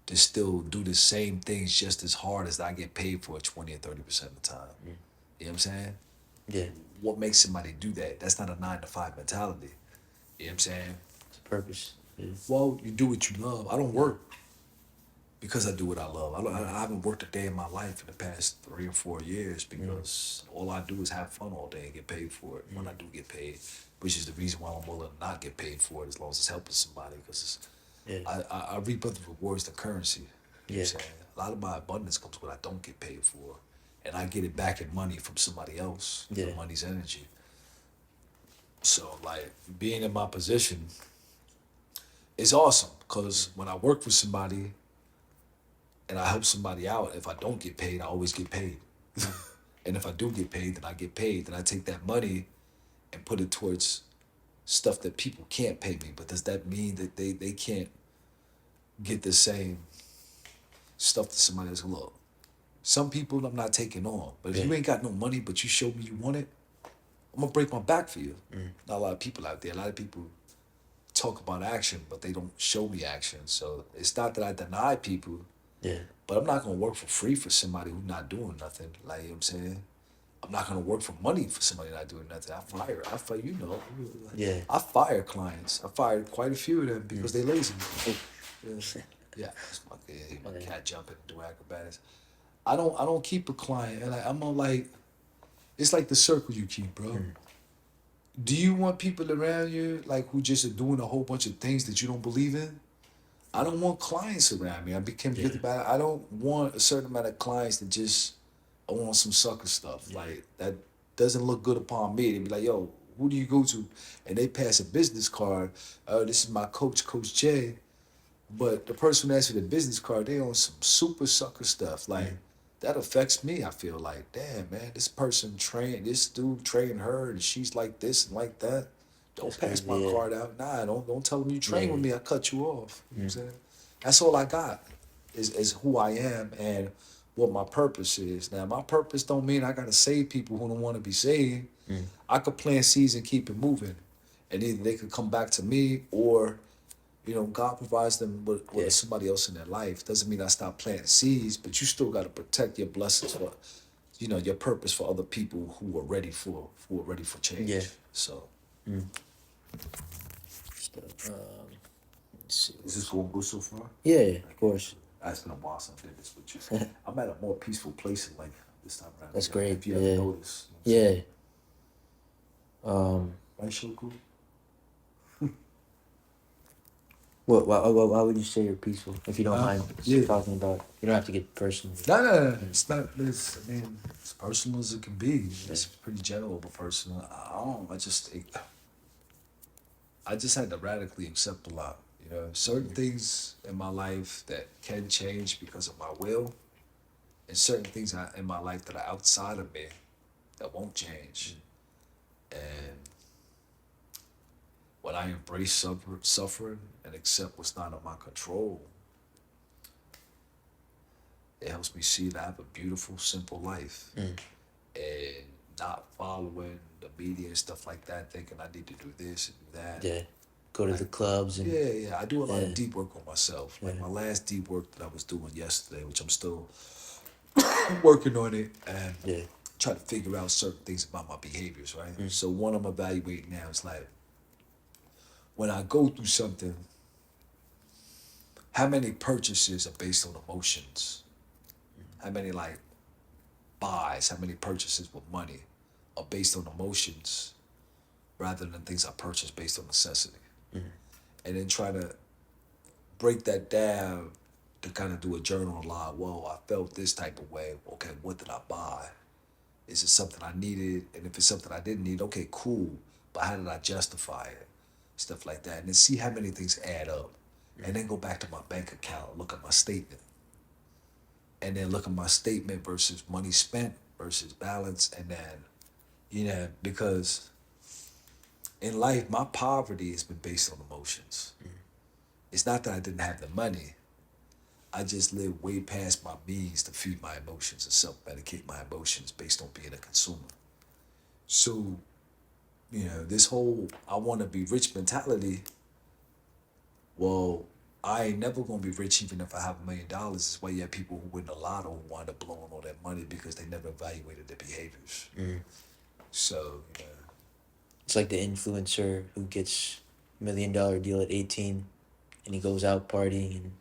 to still do the same things just as hard as I get paid for 20 or 30% of the time. Mm. You know what I'm saying? Yeah. What makes somebody do that? That's not a 9 to 5 mentality. You know what I'm saying? It's a purpose. Yeah. Well, you do what you love. I don't work because I do what I love. I haven't worked a day in my life in the past 3 or 4 years because all I do is have fun all day and get paid for it when I do get paid, which is the reason why I'm willing to not get paid for it as long as it's helping somebody because Yeah. I reap other rewards than currency. You know what Yeah. I'm saying? A lot of my abundance comes when I don't get paid for, and I get it back in money from somebody else. Yeah. The money's energy. So like being in my position is awesome because when I work for somebody and I help somebody out, if I don't get paid, I always get paid. And if I do get paid, then I get paid. Then I take that money and put it towards stuff that people can't pay me. But does that mean that they can't get the same stuff that somebody else? Look, some people I'm not taking on. But if you Yeah. ain't got no money, but you show me you want it, I'm gonna break my back for you. Mm. Not a lot of people out there. A lot of people talk about action, but they don't show me action. So it's not that I deny people, Yeah. but I'm not gonna work for free for somebody who's not doing nothing. Like, you know what I'm saying? I'm not gonna work for money for somebody not doing nothing. I fire, Yeah. I fire clients. I fired quite a few of them because they lazy. Yeah, yeah. It's my Okay. cat jumping and do acrobatics. I don't keep a client, and I'm on like, it's like the circle you keep, bro. Mm. Do you want people around you like who just are doing a whole bunch of things that you don't believe in? I don't want clients around me. I became Yeah. guilty about it. I don't want a certain amount of clients that just I want some sucker stuff. Like that doesn't look good upon me. They be like, yo, who do you go to? And they pass a business card. This is my coach, Coach J. But the person who asked for the business card, they on some super sucker stuff. Like that affects me. I feel like, damn man, this dude trained her and she's like this and like that. Don't That's pass crazy. my Yeah. card out. Nah, don't tell them you train with Yeah. me. I cut you off. You know what I'm saying? That's all I got is who I am and what my purpose is. Now my purpose don't mean I gotta save people who don't want to be saved. Mm. I could plant seeds and keep it moving. And either they could come back to me or God provides them with Yeah. somebody else in their life. Doesn't mean I stop planting seeds, but you still got to protect your blessings for, your purpose for other people who are ready for change. Yeah. So Mm. So, let's see. is this going good so far? Yeah, of course. It's been a while since I did this with you. I'm at a more peaceful place in life this time around. That's great. If you ever Yeah. notice. Yeah. Right, Shoku? Why would you say you're peaceful? If you don't mind yeah. talking about, you don't have to get personal. No. It's not. It's personal as it can be. It's pretty general, but personal. I just had to radically accept a lot. Certain things in my life that can change because of my will, and certain things in my life that are outside of me that won't change. And when I embrace suffering and accept what's not in my control, it helps me see that I have a beautiful, simple life. And not following the media and stuff like that, thinking I need to do this and do that. Yeah. Go to the clubs and Yeah. I do a lot Yeah. of deep work on myself. Like Yeah. my last deep work that I was doing yesterday, which I'm still working on it and yeah. try to figure out certain things about my behaviors, right? So one I'm evaluating now is like, when I go through something, how many purchases are based on emotions? How many buys, how many purchases with money are based on emotions rather than things I purchase based on necessity? And then try to break that down to kind of do a journal a lot. Well, I felt this type of way. Okay, what did I buy? Is it something I needed? And if it's something I didn't need, okay, cool. But how did I justify it? Stuff like that. And then see how many things add up. And then go back to my bank account, look at my statement. And then look at my statement versus money spent versus balance. And then, because in life, my poverty has been based on emotions. It's not that I didn't have the money. I just lived way past my means to feed my emotions and self-medicate my emotions based on being a consumer. So, this whole I want to be rich mentality, well, I ain't never gonna be rich even if I have $1 million. That's why you have people who win the lotto who wind up blowing all that money because they never evaluated their behaviors. So, It's like the influencer who gets $1 million deal at 18 and he goes out partying and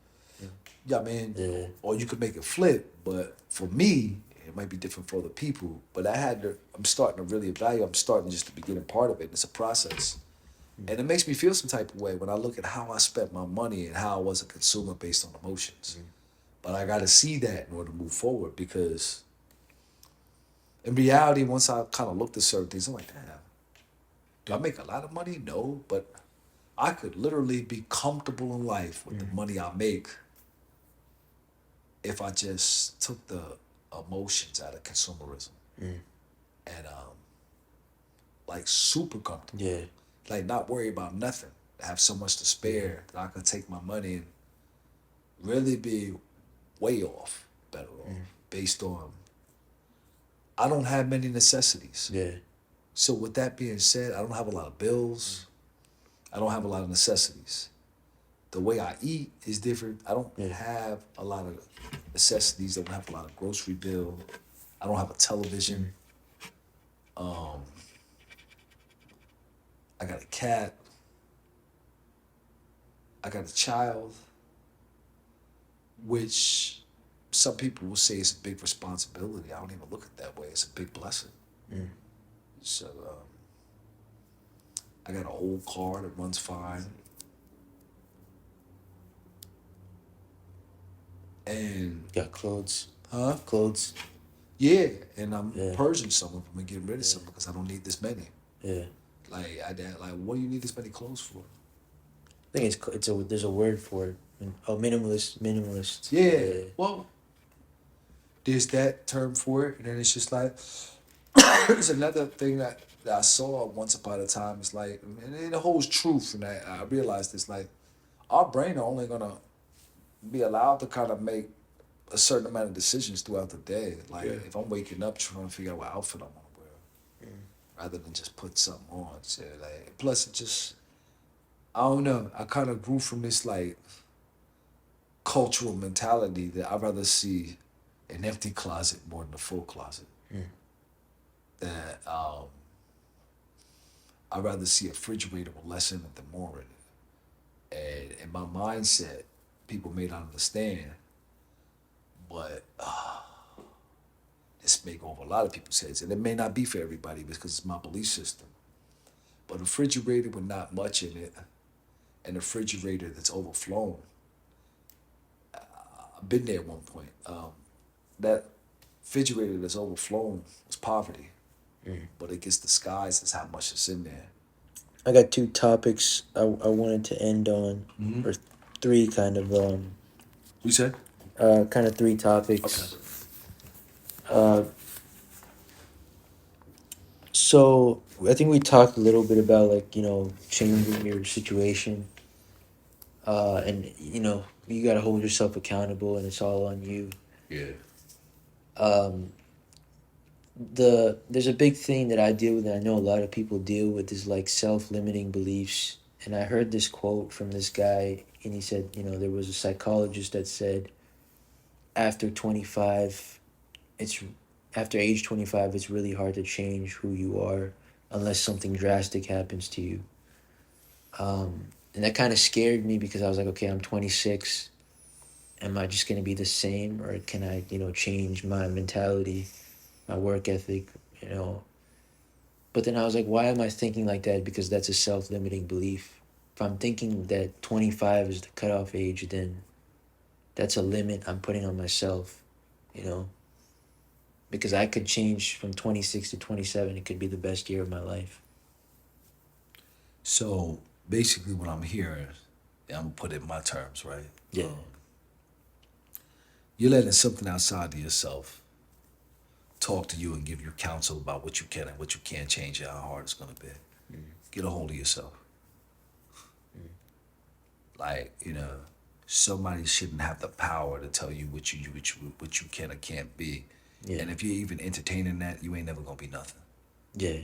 yeah, man. the Or you could make it flip, but for me, it might be different for other people. But I'm starting to really evaluate. I'm starting just to begin a part of it. It's a process. And it makes me feel some type of way when I look at how I spent my money and how I was a consumer based on emotions. But I got to see that in order to move forward because in reality, once I kind of looked at certain things, I'm like, damn, do I make a lot of money? No, but I could literally be comfortable in life with the money I make if I just took the emotions out of consumerism and like super comfortable, yeah. like not worry about nothing, have so much to spare that I could take my money and really be way off, better off, based on I don't have many necessities. Yeah. So with that being said, I don't have a lot of bills. I don't have a lot of necessities. The way I eat is different. I don't have a lot of necessities. I don't have a lot of grocery bill. I don't have a television. I got a cat. I got a child, which some people will say is a big responsibility. I don't even look at it that way. It's a big blessing. So I got an old car that runs fine. And Got clothes. huh? Clothes. Yeah, and I'm Yeah. purging some of them and getting rid of some because I don't need this many. Yeah. Like, what do you need this many clothes for? I think there's a word for it. Oh, minimalist. Yeah. Well, there's that term for it, and then it's just like there's another thing that I saw once upon a time. It's like, and it holds truth, and I realized it's like our brain are only gonna be allowed to kind of make a certain amount of decisions throughout the day. Like if I'm waking up trying to figure out what outfit I want to wear, rather than just put something on. So like, plus it just I don't know. I kind of grew from this like cultural mentality that I'd rather see an empty closet more than a full closet. That I'd rather see a refrigerator with less in it than more in it. And in my mindset, people may not understand, but this may go over a lot of people's heads, and it may not be for everybody because it's my belief system. But a refrigerator with not much in it, and a refrigerator that's overflown. I've been there at one point. That refrigerator that's overflown is poverty, but it gets disguised as how much is in there. I got two topics I wanted to end on, or three kind of You said? kind of three topics. So I think we talked a little bit about like changing your situation, and you got to hold yourself accountable, and it's all on you. Yeah. There's a big thing that I deal with, and I know a lot of people deal with, is like self-limiting beliefs. And I heard this quote from this guy, and he said, there was a psychologist that said, after 25, after age 25, it's really hard to change who you are unless something drastic happens to you. And that kind of scared me because I was like, okay, I'm 26. Am I just going to be the same, or can I, change my mentality, my work ethic, But then I was like, why am I thinking like that? Because that's a self-limiting belief. If I'm thinking that 25 is the cutoff age, then that's a limit I'm putting on myself, because I could change from 26 to 27. It could be the best year of my life. So basically, what I'm hearing, and I'm gonna put it in my terms, right? Yeah. You're letting something outside of yourself talk to you and give you counsel about what you can and what you can't change and how hard it's gonna be. Get a hold of yourself. Like, somebody shouldn't have the power to tell you what you can or can't be. Yeah. And if you're even entertaining that, you ain't never gonna be nothing. Yeah.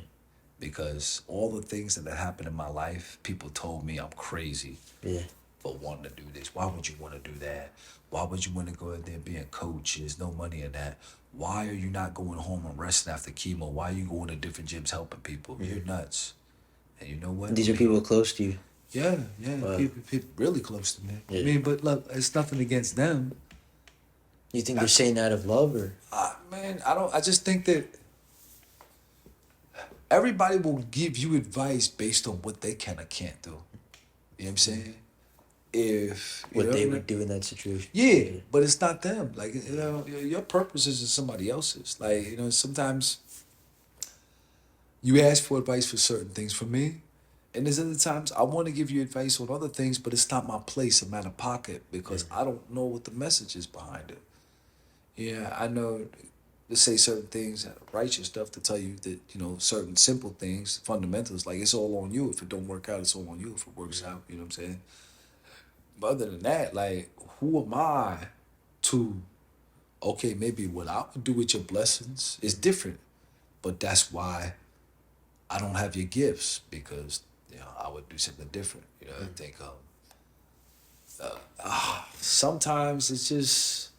Because all the things that happened in my life, people told me I'm crazy Yeah. for wanting to do this. Why would you want to do that? Why would you want to go in there being a coach? There's no money in that. Why are you not going home and resting after chemo? Why are you going to different gyms helping people? You're nuts. And you know what? These are people close to you. Yeah, Wow. people really close to me. Yeah. I mean, but look, it's nothing against them. You think they're saying that of love, or? Man, I just think that everybody will give you advice based on what they can or can't do. You know what I'm saying? If What they would do in that situation. Yeah, but it's not them. Like, your purpose isn't somebody else's. Like, sometimes you ask for advice for certain things from me, and there's other times I want to give you advice on other things, but it's not my place. I'm out of pocket because I don't know what the message is behind it. Yeah, I know to say certain things, righteous stuff to tell you that, certain simple things, fundamentals, like it's all on you. If it don't work out, it's all on you. If it works out, you know what I'm saying? But other than that, like, who am I to, okay, maybe what I would do with your blessings is different, but that's why I don't have your gifts, because, I would do something different. I think sometimes it's just,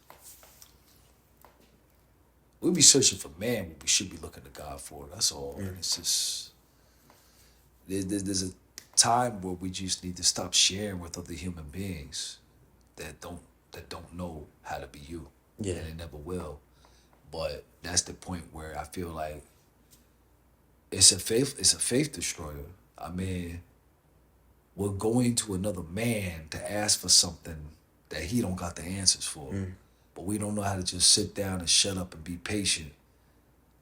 we be searching for man what we should be looking to God for. That's all. And it's just, there's a time where we just need to stop sharing with other human beings that don't know how to be you. Yeah. And they never will. But that's the point where I feel like it's a faith destroyer. I mean, we're going to another man to ask for something that he don't got the answers for. But we don't know how to just sit down and shut up and be patient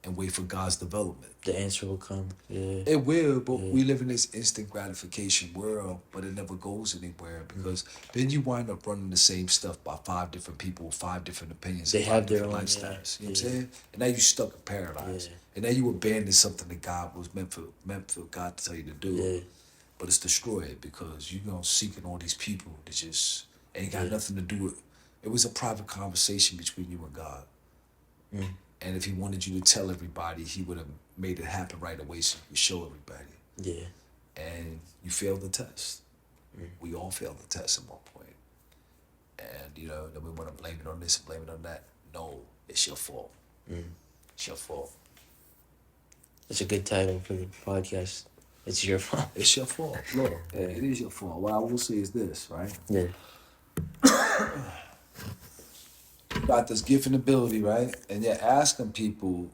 and wait for God's development. The answer will come. Yeah. It will, but we live in this instant gratification world, but it never goes anywhere, because then you wind up running the same stuff by 5 different people, 5 different opinions, They and 5 have their different own, lifestyles. yeah. You know what I'm Yeah. saying? And now you stuck in paradise. Yeah. And now you abandon something that God was meant for God to tell you to do. Yeah. But it's destroyed because seeking all these people that just ain't got nothing to do with. It was a private conversation between you and God. And if he wanted you to tell everybody, he would have made it happen right away so you could show everybody. Yeah. And you failed the test. We all failed the test at one point. And, then we want to blame it on this and blame it on that. No, it's your fault. It's your fault. That's a good title for the podcast. It's your fault. It's your fault. Look, it is your fault. What I will say is this, right? Yeah. You got this gift and ability, right? And you're asking people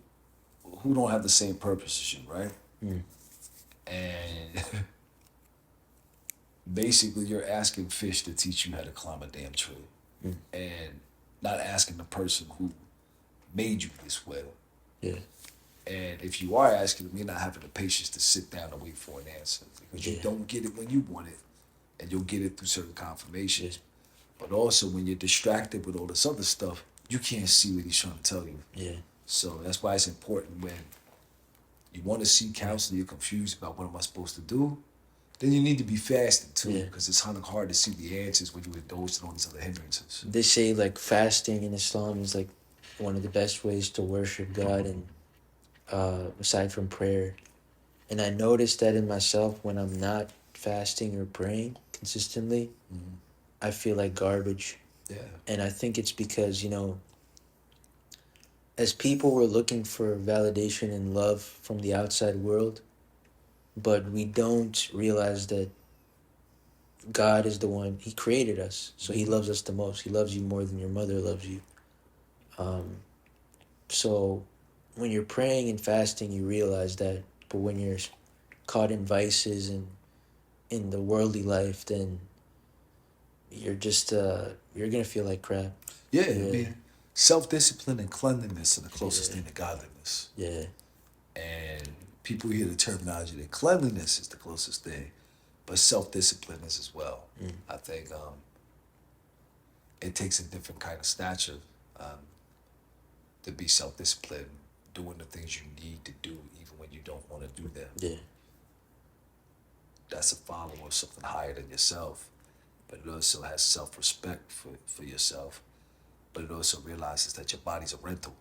who don't have the same purpose as you, right? And basically you're asking fish to teach you how to climb a damn tree. And not asking the person who made you this way. Yeah. And if you are asking them, you're not having the patience to sit down and wait for an answer, because you don't get it when you want it, and you'll get it through certain confirmations. But also, when you're distracted with all this other stuff, you can't see what he's trying to tell you. Yeah. So that's why it's important, when you want to seek counsel, you're confused about what am I supposed to do, then you need to be fasting too, because it's kind of hard to see the answers when you indulge in all these other hindrances. They say like fasting in Islam is like one of the best ways to worship God, and aside from prayer. And I noticed that in myself when I'm not fasting or praying consistently, I feel like garbage. Yeah. And I think it's because, as people, we're looking for validation and love from the outside world, but we don't realize that God is the one, he created us, so he loves us the most. He loves you more than your mother loves you. So when you're praying and fasting, you realize that, but when you're caught in vices and in the worldly life, then you're just, you're going to feel like crap. Yeah, I mean, self-discipline and cleanliness are the closest Yeah. thing to godliness. Yeah. And people hear the terminology that cleanliness is the closest thing, but self-discipline is as well. I think it takes a different kind of stature um, to be self-disciplined, doing the things you need to do even when you don't want to do them. Yeah. That's a follower of something higher than yourself, but it also has self-respect for yourself, but it also realizes that your body's a rental.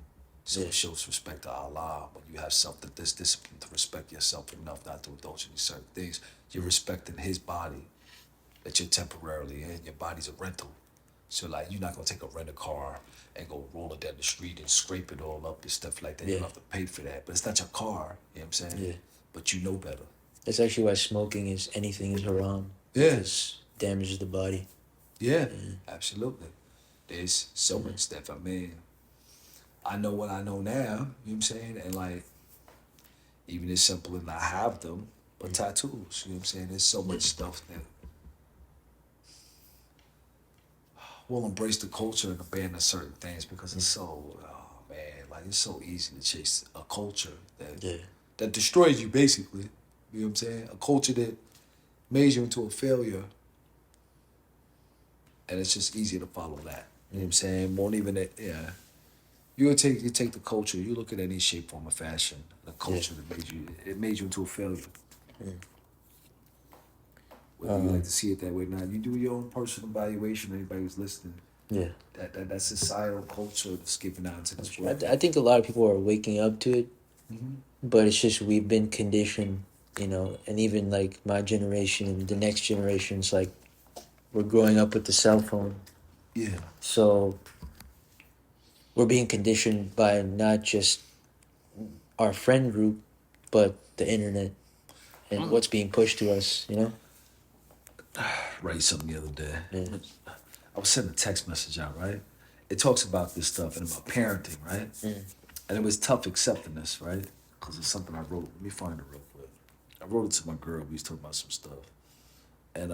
So Yeah. it shows respect to Allah. When you have this discipline to respect yourself enough not to indulge in these certain things, you're respecting his body that you're temporarily in. Your body's a rental. So like you're not gonna take a rental car and go roll it down the street and scrape it all up and stuff like that. You Yeah. don't have to pay for that. But it's not your car, you know what I'm saying? Yeah. But you know better. That's actually why smoking is anything is haram. Yeah. Because it damages the body. Yeah, absolutely. There's so much stuff. I mean, I know what I know now, you know what I'm saying? And like, even as simple as I have them, but tattoos, you know what I'm saying? There's so much stuff that will embrace the culture and abandon certain things because it's so, oh man, like it's so easy to chase a culture that Yeah. that destroys you basically. You know what I'm saying? A culture that made you into a failure. And it's just easier to follow that. You know what I'm saying? Won't even yeah. You take the culture, you look at any shape, form, or fashion, the culture that made you into a failure. Whether you like to see it that way or not, you do your own personal evaluation, anybody who's listening. Yeah. That societal culture that's given out to this world. I think a lot of people are waking up to it, but it's just we've been conditioned, and even like my generation and the next generation's like we're growing up with the cell phone. Yeah. So we're being conditioned by not just our friend group, but the internet and what's being pushed to us, Write something the other day. Yeah. I was sending a text message out, right? It talks about this stuff and about parenting, right? And it was tough accepting this, right? Because it's something I wrote. Let me find it real quick. I wrote it to my girl. We was talking about some stuff. And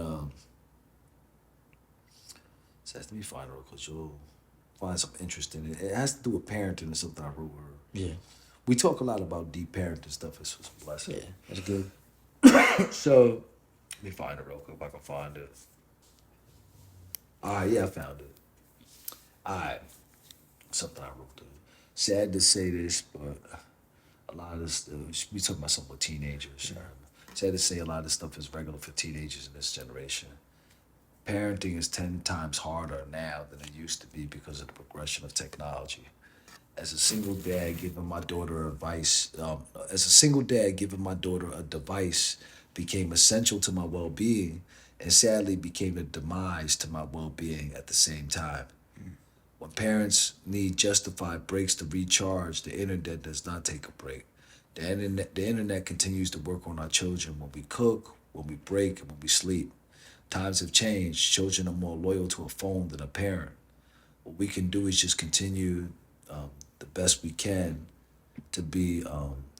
says, let me find it real quick. You'll find something interesting. It has to do with parenting and something I wrote her. Yeah. We talk a lot about deep parenting stuff. It's a blessing. Yeah, that's good. So, let me find it real quick if I can find it. All right, yeah, I found it. All right. Something I wrote. Sad to say this, but a lot of this, we talking about something with teenagers. Sad to say a lot of this stuff is regular for teenagers in this generation. Parenting is 10 times harder now than it used to be because of the progression of technology. As a single dad giving my daughter a device became essential to my well-being and sadly became a demise to my well-being at the same time. When parents need justified breaks to recharge, the internet does not take a break. The internet continues to work on our children when we cook, when we break, and when we sleep. Times have changed. Children are more loyal to a phone than a parent. What we can do is just continue the best we can to be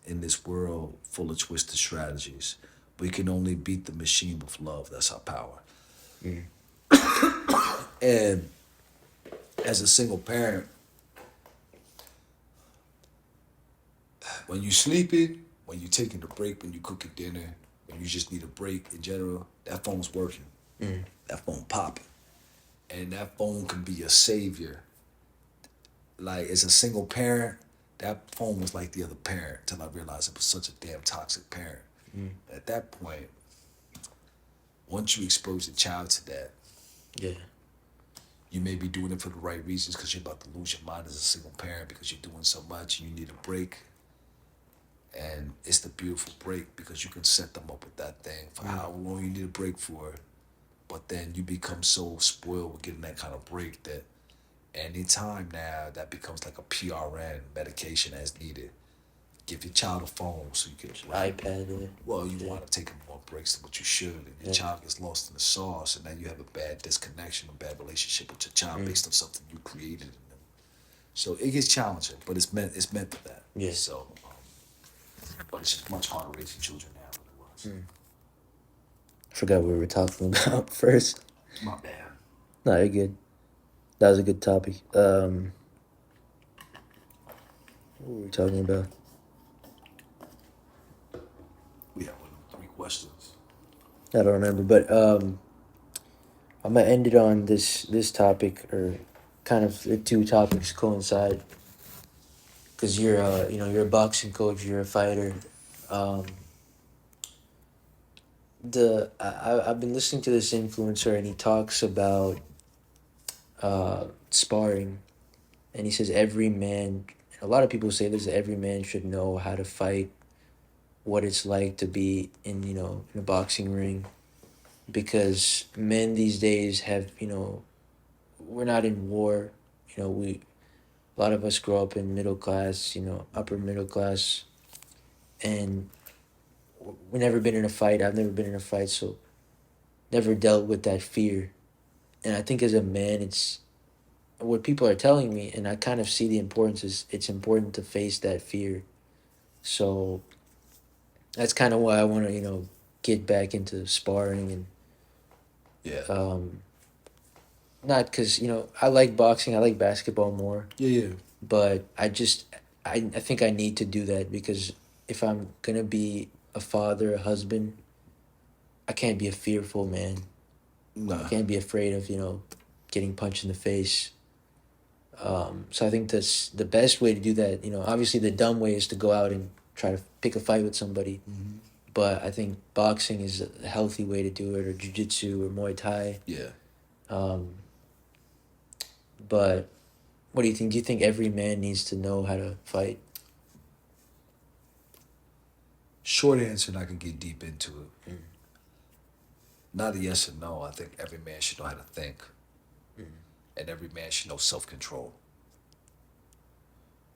in this world full of twisted strategies. We can only beat the machine with love. That's our power. And as a single parent, when you sleeping, when you taking a break, when you cooking dinner, when you just need a break in general, that phone's working. That phone popping. And that phone can be your savior. Like, as a single parent, that phone was like the other parent until I realized it was such a damn toxic parent. At that point, once you expose the child to that, Yeah. you may be doing it for the right reasons because you're about to lose your mind as a single parent because you're doing so much and you need a break. And it's the beautiful break because you can set them up with that thing for how long you need a break for. But then you become so spoiled with getting that kind of break that anytime now that becomes like a PRN medication as needed. Give your child a phone so you can iPad. Yeah. well, you want to take more breaks than what you should, and your child gets lost in the sauce, and then you have a bad disconnection, a bad relationship with your child based on something you created in them. So it gets challenging, but it's meant for that. Yeah. So, but it's just much harder raising children now than it was. I forgot what we were talking about first. My bad. No, you're good. That was a good topic. What were we talking about? We have 3 questions. I don't remember, but I'm gonna end it on this topic, or kind of the two topics coincide. Because you're a boxing coach, you're a fighter. Um, I've been listening to this influencer, and he talks about sparring, and he says every man. A lot of people say this. Every man should know how to fight, what it's like to be in a boxing ring, because men these days have we're not in war. We a lot of us grow up in middle class, upper middle class, and we never been in a fight. I've never been in a fight, so never dealt with that fear. And I think as a man, it's what people are telling me, and I kind of see the importance is it's important to face that fear. So that's kind of why I want to, get back into sparring and Yeah. not because, I like boxing, I like basketball more, Yeah. but I think I need to do that because if I'm going to be a father, a husband, I can't be a fearful man. Nah. I can't be afraid of, getting punched in the face. So I think that's the best way to do that. Obviously the dumb way is to go out and try to pick a fight with somebody. Mm-hmm. But I think boxing is a healthy way to do it, or jiu-jitsu or Muay Thai. Yeah. But what do you think? Do you think every man needs to know how to fight? Short answer, and I can get deep into it. Not a yes or no. I think every man should know how to think, and every man should know self-control.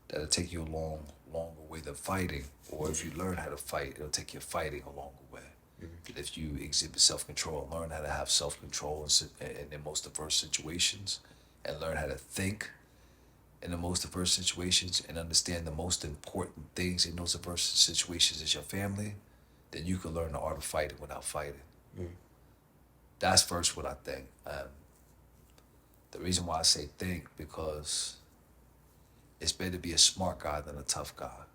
That'll take you a longer way than fighting. Or if you learn how to fight, it'll take you fighting a longer way. If you exhibit self-control and learn how to have self-control in most diverse situations, and learn how to think in the most diverse situations, and understand the most important things in those diverse situations is your family, then you can learn the art of fighting without fighting. That's first what I think. The reason why I say think, because it's better to be a smart guy than a tough guy.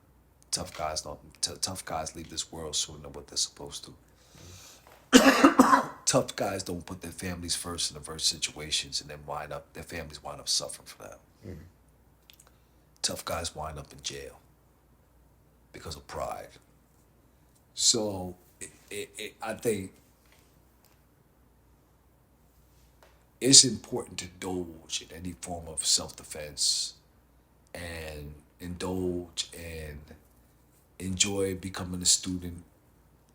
Tough guys leave this world sooner than what they're supposed to. Tough guys don't put their families first in adverse situations, and then their families wind up suffering for that. Tough guys wind up in jail because of pride. So I think it's important to indulge in any form of self-defense and indulge and enjoy becoming a student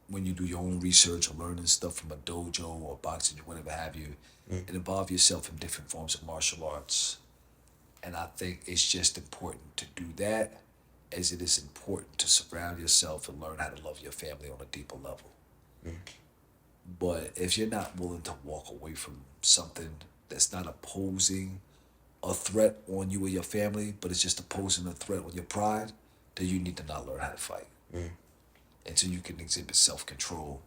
when you do your own research or learning stuff from a dojo or boxing or whatever have you, and involve yourself in different forms of martial arts. And I think it's just important to do that as it is important to surround yourself and learn how to love your family on a deeper level. But if you're not willing to walk away from something that's not opposing a threat on you or your family, but it's just opposing a threat on your pride, then you need to not learn how to fight. Until you can exhibit self-control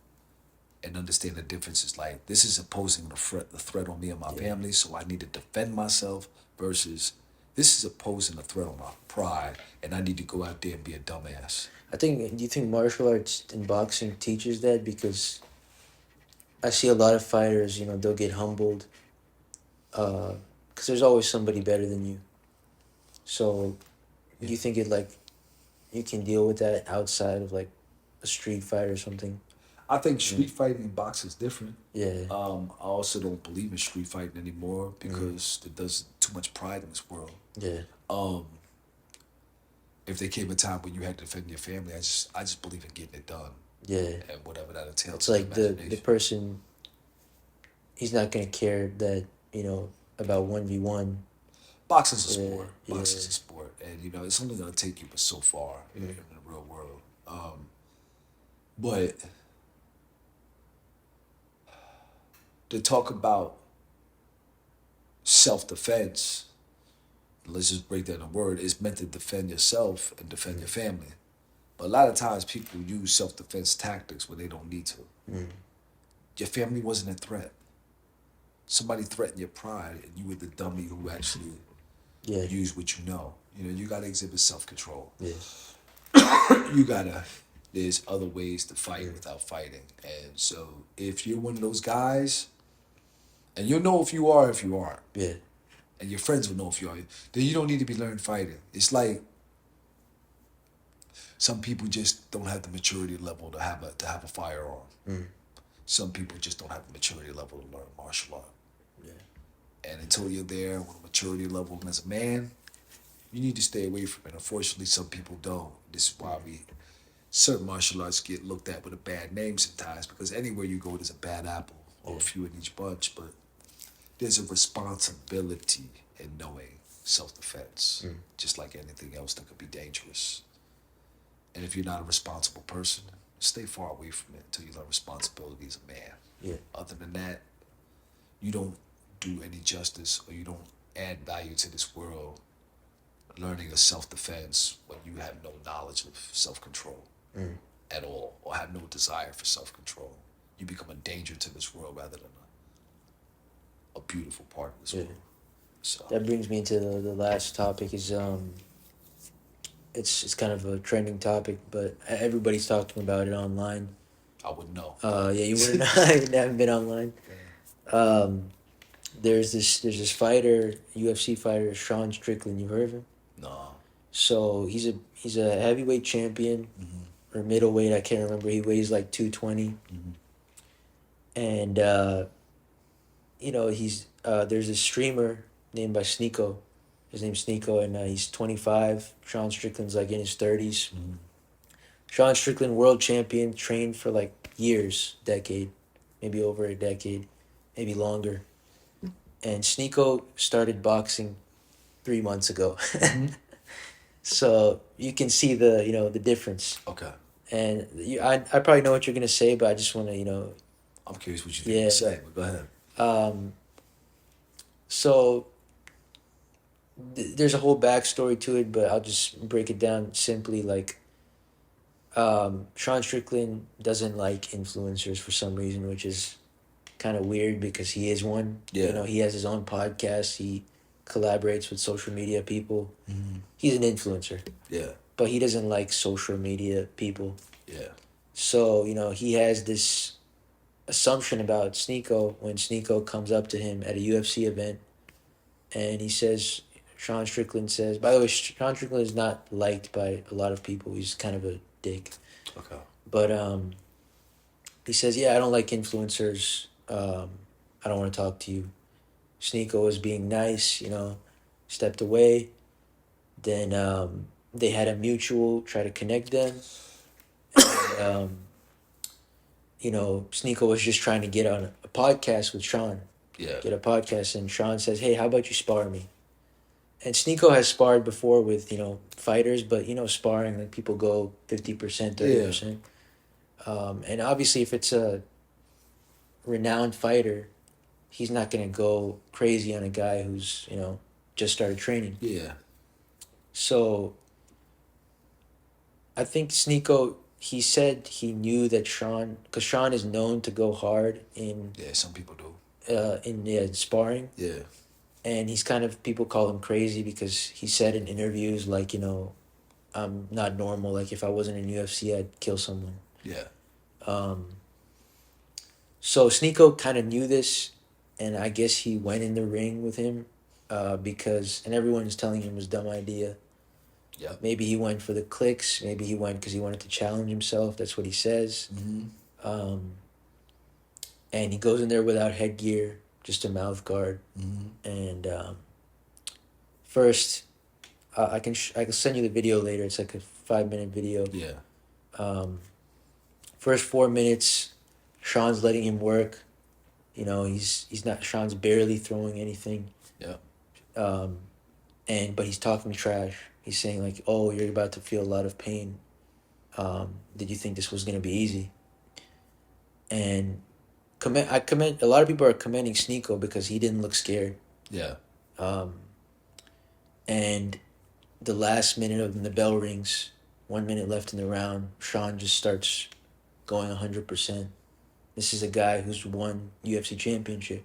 and understand the differences. Like, this is opposing the threat on me and my family, so I need to defend myself, versus this is opposing a threat on my pride, and I need to go out there and be a dumbass. Do you think martial arts and boxing teaches that? Because I see a lot of fighters, they'll get humbled. Because there's always somebody better than you. So, do you think you can deal with that outside of like a street fight or something? I think street fighting and boxing is different. Yeah. I also don't believe in street fighting anymore because it does too much pride in this world. Yeah. If there came a time when you had to defend your family, I just believe in getting it done. Yeah. And whatever that entails. It's like the person, he's not gonna care that, about 1v1. Boxing's a sport. Yeah. Boxing's a sport, and it's only gonna take you but so far in the real world. But to talk about self-defense, let's just break that in a word, is meant to defend yourself and defend your family. But a lot of times people use self-defense tactics when they don't need to. Your family wasn't a threat. Somebody threatened your pride, and you were the dummy who actually Yeah. Use what you know. You know, you gotta exhibit self-control. Yeah. You gotta. There's other ways to fight without fighting, and so if you're one of those guys, and you'll know if you are, if you aren't, Yeah. and your friends will know if you are, then you don't need to be learning fighting. It's like some people just don't have the maturity level to have a firearm. Mm. Some people just don't have the maturity level to learn martial art. Yeah. And until you're there with a maturity level as a man, you need to stay away from it. Unfortunately, some people don't. This is why certain martial arts get looked at with a bad name sometimes, because anywhere you go, there's a bad apple or a few in each bunch. But there's a responsibility in knowing self-defense, just like anything else that could be dangerous. And if you're not a responsible person, stay far away from it until you learn responsibility as a man. Yeah. Other than that, you don't do any justice, or you don't add value to this world learning a self-defense when you have no knowledge of self-control at all, or have no desire for self-control. You become a danger to this world rather than a beautiful part of this Yeah. world. So That brings me to the last topic. Is it's kind of a trending topic, but everybody's talking about it online. I wouldn't know. Yeah, you wouldn't. You haven't been online. There's this fighter, UFC fighter, Sean Strickland. You heard of him? No. So he's a heavyweight champion or middleweight. I can't remember. He weighs like 220, and he's there's a streamer named by Sneeko. His name's Sneeko, and he's 25. Sean Strickland's like in his 30s. Sean Strickland, world champion, trained for like years, decade, maybe over a decade, maybe longer. And Sneeko started boxing 3 months ago. So you can see the difference. Okay. And I probably know what you're gonna say, but I just want to I'm curious what you think to say, but go ahead. So there's a whole backstory to it, but I'll just break it down simply. Like Sean Strickland doesn't like influencers for some reason, which is kind of weird because he is one. Yeah. He has his own podcast. He collaborates with social media people. He's an influencer. Yeah. But he doesn't like social media people. Yeah. So, he has this assumption about Sneeko when Sneeko comes up to him at a UFC event and Sean Strickland says, by the way, Sean Strickland is not liked by a lot of people. He's kind of a dick. Okay. But he says, yeah, I don't like influencers. I don't want to talk to you. Sneeko was being nice, stepped away. Then they had a mutual try to connect them. And, Sneeko was just trying to get on a podcast with Sean. Yeah. Get a podcast, and Sean says, hey, how about you spar me? And Sneeko has sparred before with, fighters, but, sparring, like people go 50%, 30%. And obviously if it's a renowned fighter, he's not going to go crazy on a guy who's, just started training. Yeah. So I think Sneeko, he said he knew that because Sean is known to go hard in some people do. In sparring. Yeah. And he's people call him crazy because he said in interviews like, I'm not normal. Like if I wasn't in UFC, I'd kill someone. Yeah. So Sneeko kind of knew this, and I guess he went in the ring with him and everyone is telling him it was a dumb idea. Yeah. Maybe he went for the clicks. Maybe he went because he wanted to challenge himself. That's what he says. And he goes in there without headgear, just a mouth guard. And first, I can send you the video later. It's like a 5-minute video. Yeah. First 4 minutes, Sean's letting him work. Sean's barely throwing anything. Yeah. But he's talking trash. He's saying like, "Oh, you're about to feel a lot of pain. Did you think this was gonna be easy?" And a lot of people are commending Sneeko because he didn't look scared. Yeah. And the last minute of the bell rings, 1 minute left in the round, Sean just starts going 100%. This is a guy who's won UFC championship.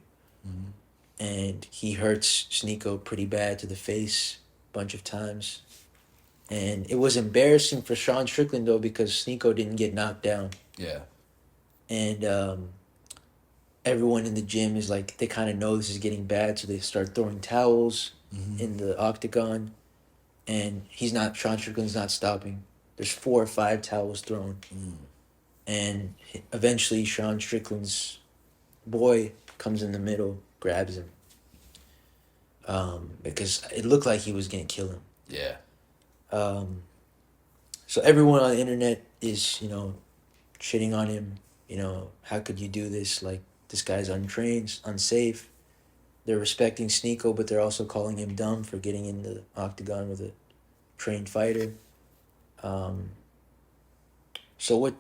and he hurts Sneeko pretty bad to the face a bunch of times. And it was embarrassing for Sean Strickland though because Sneeko didn't get knocked down. Yeah. And everyone in the gym is like they kind of know this is getting bad, so they start throwing towels in the octagon. And Sean Strickland's not stopping. There's 4 or 5 towels thrown. And eventually Sean Strickland's boy comes in the middle, grabs him. Because it looked like he was gonna kill him. Yeah. So everyone on the internet is, shitting on him. How could you do this? Like, this guy's untrained, unsafe. They're respecting Sneeko, but they're also calling him dumb for getting in the octagon with a trained fighter. So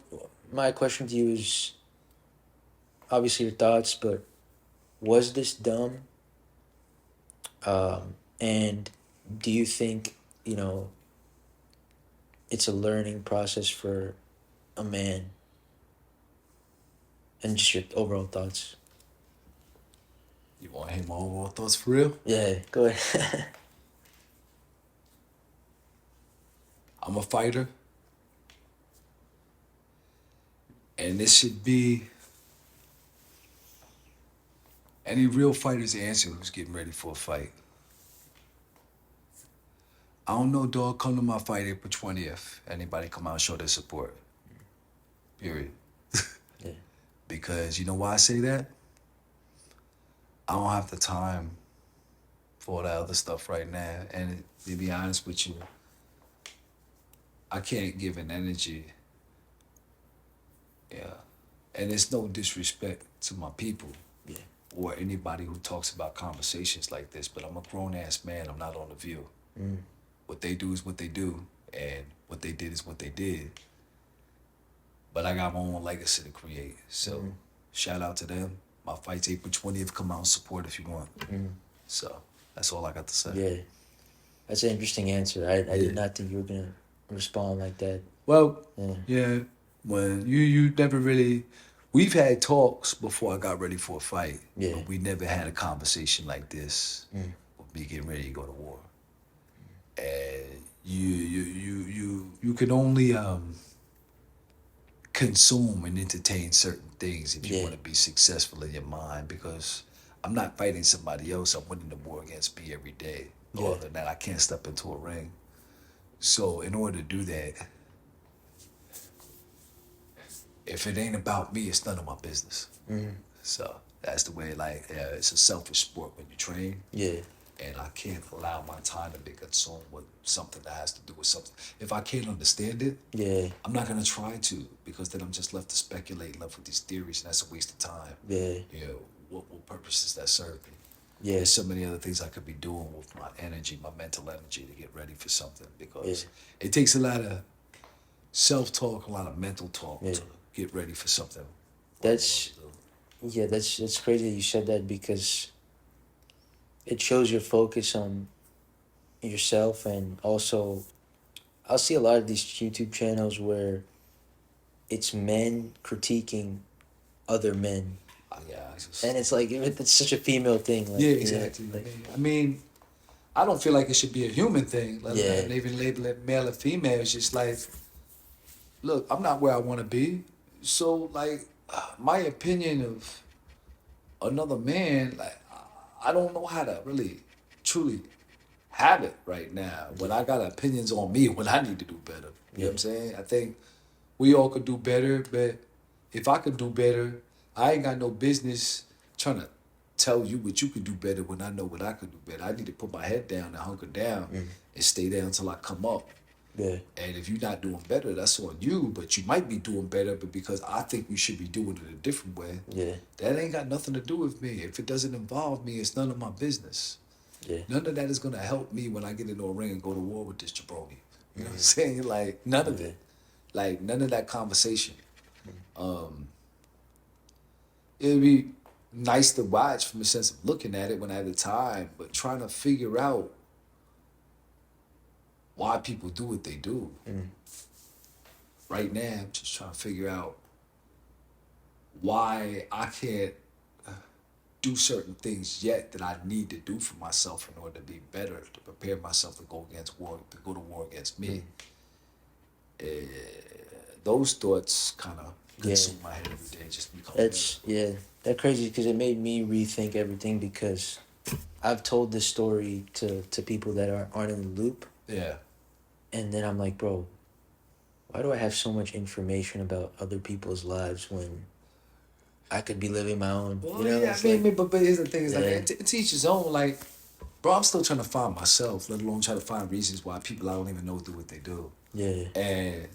my question to you is, obviously your thoughts, but was this dumb? And do you think, it's a learning process for a man? And just your overall thoughts. You want to hear my overall thoughts for real? Yeah, go ahead. I'm a fighter. And this should be any real fighter's answer who's getting ready for a fight. I don't know, dog. Come to my fight April 20th. Anybody come out and show their support. Period. Yeah. Because you know why I say that? I don't have the time for all that other stuff right now. And to be honest with you, I can't give an energy. Yeah. And it's no disrespect to my people. Yeah. Or anybody who talks about conversations like this, but I'm a grown-ass man. I'm not on The View. What they do is what they do, and what they did is what they did. But I got my own legacy to create. So shout out to them. My fight's April 20th. Come out and support if you want. So that's all I got to say. Yeah. That's an interesting answer. I did not think you were going to respond like that. Well, yeah. When you never really... We've had talks before I got ready for a fight. Yeah. But we never had a conversation like this with me getting ready to go to war. And you can only consume and entertain certain things if you want to be successful in your mind, because I'm not fighting somebody else. I'm winning the war against me every day. Yeah. Other than that, I can't step into a ring. So in order to do that, if it ain't about me, it's none of my business. So that's the way, it's a selfish sport when you train. Yeah. And I can't allow my time to be consumed with something that has to do with something. If I can't understand it, I'm not going to try to, because then I'm just left to speculate, left with these theories, and that's a waste of time. Yeah. What purpose does that serve me? Yeah. There's so many other things I could be doing with my energy, my mental energy, to get ready for something, because it takes a lot of self-talk, a lot of mental talk to get ready for something. That's crazy that you said that, because it shows your focus on yourself. And also, I'll see a lot of these YouTube channels where it's men critiquing other men. And it's like, it's such a female thing. Like, yeah, exactly. I mean, I don't feel like it should be a human thing. Let alone even label it male or female. It's just like, look, I'm not where I want to be. So, my opinion of another man, I don't know how to really, truly have it right now. When I got opinions on me, when I need to do better. You know what I'm saying? I think we all could do better, but if I could do better, I ain't got no business trying to tell you what you could do better when I know what I could do better. I need to put my head down and hunker down and stay down until I come up. Yeah. And if you're not doing better, that's on you, but you might be doing better, but because I think you should be doing it a different way, that ain't got nothing to do with me. If it doesn't involve me, it's none of my business. Yeah. None of that is going to help me when I get into a ring and go to war with this jabroni. You know what I'm saying? None of it. None of that conversation. It'd be nice to watch from a sense of looking at it when I have the time, but trying to figure out why people do what they do. Right now, I'm just trying to figure out why I can't do certain things yet that I need to do for myself in order to be better, to prepare myself to go against war, to go to war against me. Those thoughts kind of consume my head every day. Just become That's that crazy because it made me rethink everything because I've told this story to people that aren't in the loop, yeah. and then I'm like, bro, why do I have so much information about other people's lives when I could be living my own? Well, You know, yeah, it's I like, mean, but here's the thing: is like yeah, to each his own. Like, bro, I'm still trying to find myself, let alone try to find reasons why people I don't even know do what they do. yeah, And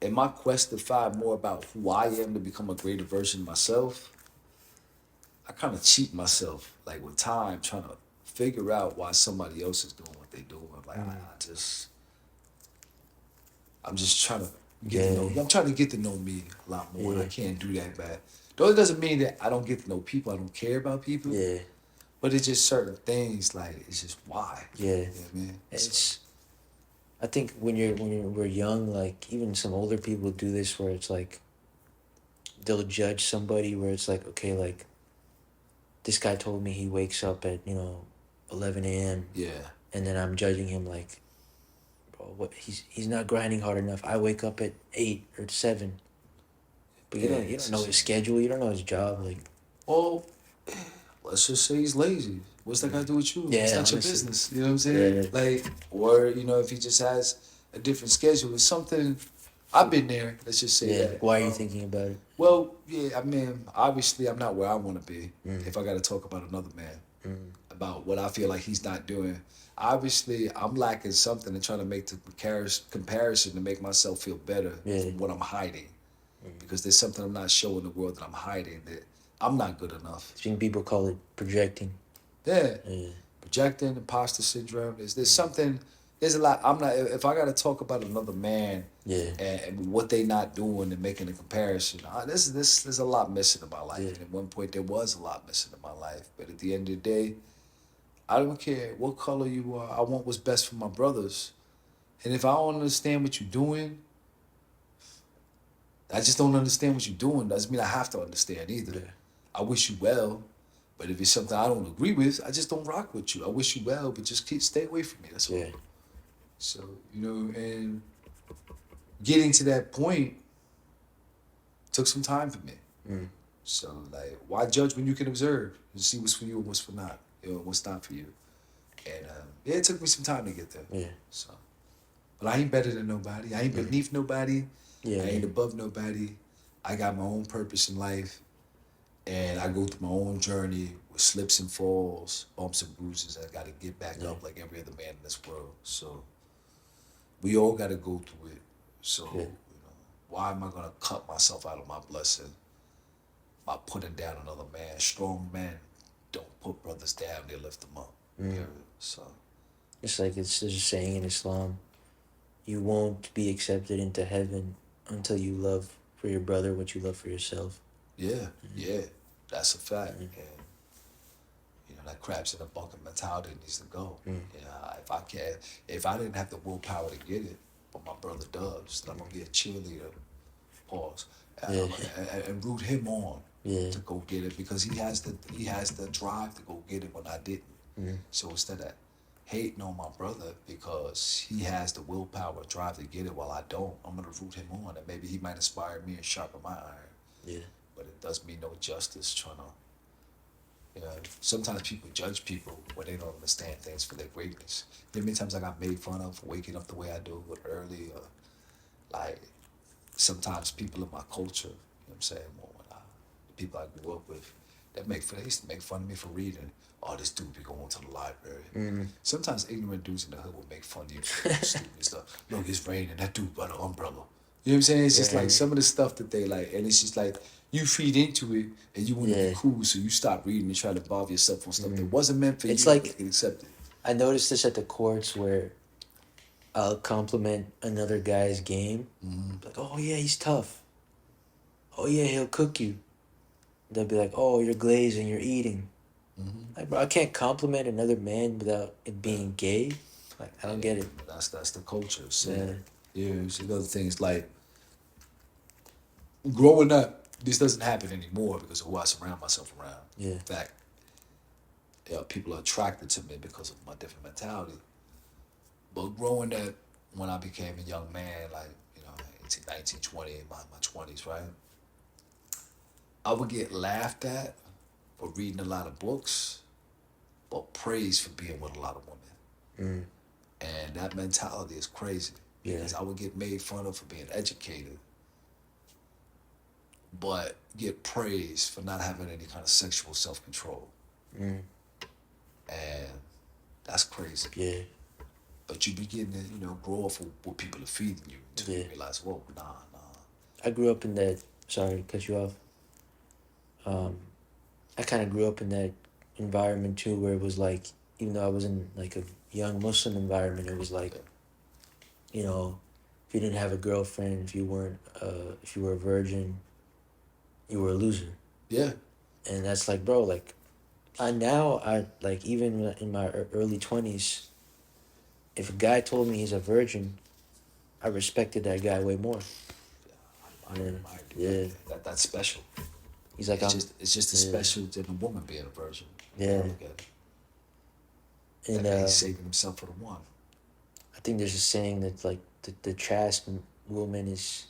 in my quest to find more about who I am to become a greater version of myself, I kind of cheat myself, like with time, trying to figure out why somebody else is doing what they do. Like I'm just trying to get to know. yeah, I'm trying to get to know me a lot more, and I yeah, can't do that. But though it doesn't mean that I don't get to know people. I don't care about people. yeah, But it's just certain things. Like it's just why. yeah. You know what I mean? It's I think we're young, like even some older people do this where it's like they'll judge somebody where it's like, okay, like this guy told me he wakes up at 11 a.m. Yeah. and then I'm judging him like, bro, what he's not grinding hard enough. I wake up at 8 or 7, but you Yeah, don't it's know just- his schedule. You don't know his job. Like, Well, let's just say he's lazy. What's that got to do with you? Yeah, It's not honestly. your business. You know what I'm saying? Yeah. Like, or if he just has a different schedule, it's something. I've been there. Let's just say yeah, that. why are you thinking about it? Well, yeah. I mean, obviously, I'm not where I want to be. Mm. If I got to talk about another man, Mm. about what I feel like he's not doing. Obviously, I'm lacking something and trying to make the comparison to make myself feel better Yeah. from what I'm hiding. Because there's something I'm not showing the world that I'm hiding, that I'm not good enough. I think people call it projecting. Yeah. Yeah, Projecting, imposter syndrome. There's something, there's a lot. I'm not, if I got to talk about another man yeah, and what they not doing and making a comparison, there's a lot missing in my life. Yeah. And at one point, there was a lot missing in my life. But at the end of the day, I don't care what color you are. I want what's best for my brothers. And if I don't understand what you're doing, I just don't understand what you're doing. Doesn't mean I have to understand either. Yeah. I wish you well, but if it's something I don't agree with, I just don't rock with you. I wish you well, but just stay away from me. That's all. yeah, So, and getting to that point took some time for me. Mm. So, like, why judge when you can observe and see what's for you and what's for not, what's not for you. And yeah, it took me some time to get there. yeah, So, but I ain't better than nobody. I ain't beneath nobody. yeah, I ain't above nobody. I got my own purpose in life, and I go through my own journey with slips and falls, bumps and bruises. I got to get back up like every other man in this world. So, we all got to go through it. So, Yeah. why am I gonna cut myself out of my blessing by putting down another man? Strong men don't put brothers down; they lift them up. Yeah. So. It's like there's a saying in Islam, you won't be accepted into heaven until you love for your brother what you love for yourself. Yeah, yeah, that's a fact. And that crabs in a bucket mentality needs to go. If I didn't have the willpower to get it, but my brother does, then I'm gonna be a cheerleader. Pause. And root him on Yeah. to go get it because he has the drive to go get it when I didn't. So instead of hating on my brother because he has the willpower, drive to get it while I don't, I'm gonna root him on, and maybe he might inspire me and sharpen my iron. Yeah. But it does me no justice trying to. Sometimes people judge people when they don't understand things for their greatness. There are many times I got made fun of for waking up the way I do early, or like sometimes people in my culture, what I'm saying, the people I grew up with, they used to make fun of me for reading. Oh, this dude be going to the library. Sometimes ignorant dudes in the hood will make fun of you for stupid stuff. Look, it's raining. That dude got an umbrella. You know what I'm saying? It's just like some of the stuff that they like, and it's just like you feed into it and you want to be cool, so you stop reading and try to involve yourself on stuff that wasn't meant for It's you. like- But get accepted. I noticed this at the courts where I'll compliment another guy's game. Like, oh yeah, he's tough. Oh yeah, he'll cook you. They'll be like, oh, you're glazing, you're eating. Like, bro, I can't compliment another man without it being gay. Like, I don't get it. That's the culture. So Yeah. yeah, it's another things like growing up. this doesn't happen anymore because of who I surround myself around. Yeah. In fact, people are attracted to me because of my different mentality. But growing that, when I became a young man, like, 18, 19, 20, in my 20s, right? I would get laughed at for reading a lot of books, but praised for being with a lot of women. Mm. And that mentality is crazy. Yeah. Because I would get made fun of for being educated, but get praised for not having any kind of sexual self-control. Mm. And that's crazy. Yeah. But you begin to, grow up with what people are feeding you until you realize, whoa, nah. I grew up in that. Sorry to cut you off. I kind of grew up in that environment too, where it was like, even though I was in like a young Muslim environment, it was like, you know, if you didn't have a girlfriend, if you were a virgin, you were a loser. Yeah. And that's like, bro, like, I like, even in my early 20s, if a guy told me he's a virgin, I respected that guy way more. Yeah. That's special. He's like, it's just as special than a woman being a virgin. Yeah. Look at it. And That he's saving himself for the one. I think there's a saying that like the chaste woman is,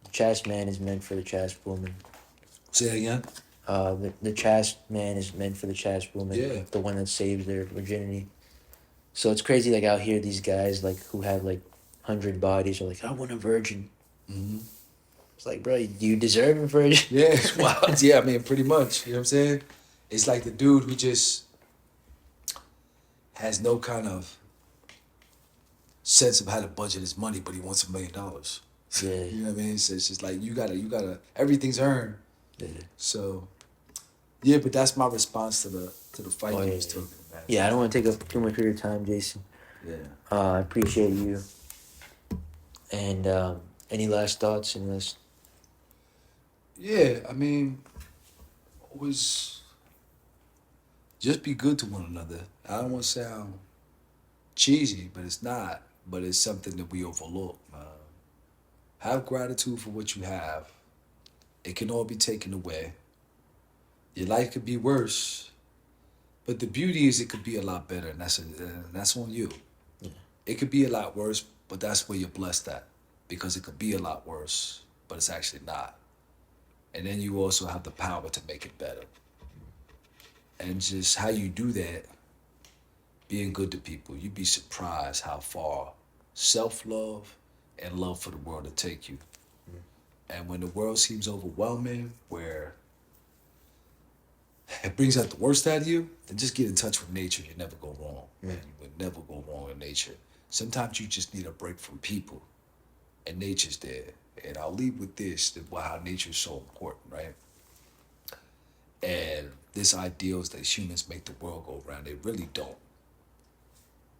the chaste man is meant for the chaste woman. Say that again. The chaste man is meant for the chaste woman. Yeah. The one that saves their virginity. So it's crazy, like, out here, these guys, like, who have, like, 100 bodies are like, I want a virgin. Mm-hmm. It's like, bro, do you deserve a virgin? Yeah, it's wild. Yeah, I mean, pretty much. You know what I'm saying? It's like the dude who just has no kind of sense of how to budget his money, but he wants $1 million. Yeah. You know what I mean? So it's just like you gotta everything's earned. Yeah. So yeah, but that's my response to the fight you was talking about. Yeah, I don't want to take up too much of your time, Jason. Yeah. I appreciate you. And any last thoughts? Yeah, I mean, always just be good to one another. I don't want to sound cheesy, but it's not. But it's something that we overlook. Have gratitude for what you have. It can all be taken away. Your life could be worse, but the beauty is it could be a lot better, and that's on you. Yeah. It could be a lot worse, but that's where you're blessed at, because it could be a lot worse, but it's actually not. And then you also have the power to make it better. And just how you do that, being good to people, you'd be surprised how far self-love and love for the world will take you. And when the world seems overwhelming, where it brings out the worst out of you, then just get in touch with nature. You never go wrong. Man, you would never go wrong in nature. Sometimes you just need a break from people, and nature's there. And I'll leave with this, that how nature is so important, right? And this ideal is that humans make the world go round. They really don't.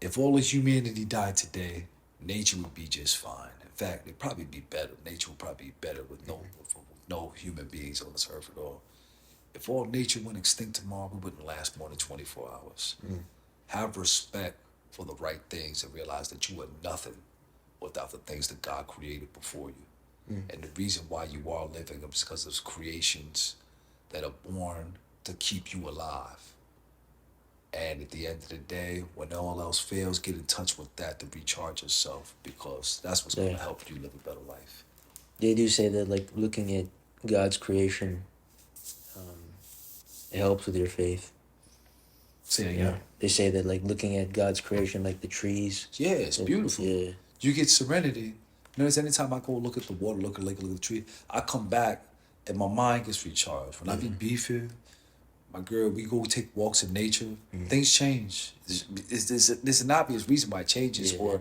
If all of humanity died today, nature would be just fine. In fact, it'd probably be better. Nature would probably be better with no human beings on this earth at all. If all nature went extinct tomorrow, we wouldn't last more than 24 hours. Have respect for the right things and realize that you are nothing without the things that God created before you. And the reason why you are living is because of creations that are born to keep you alive. And at the end of the day, when all else fails, get in touch with that to recharge yourself, because that's what's going to help you live a better life. They do say that, like, looking at God's creation, it helps with your faith. Say it again. They say that, like, looking at God's creation, like the trees. Yeah, it's beautiful. Yeah. You get serenity. Notice anytime I go look at the water, look at the lake, look at the tree, I come back and my mind gets recharged. When I be beefing, my girl, we go take walks in nature, things change. There's an obvious reason why it changes. Or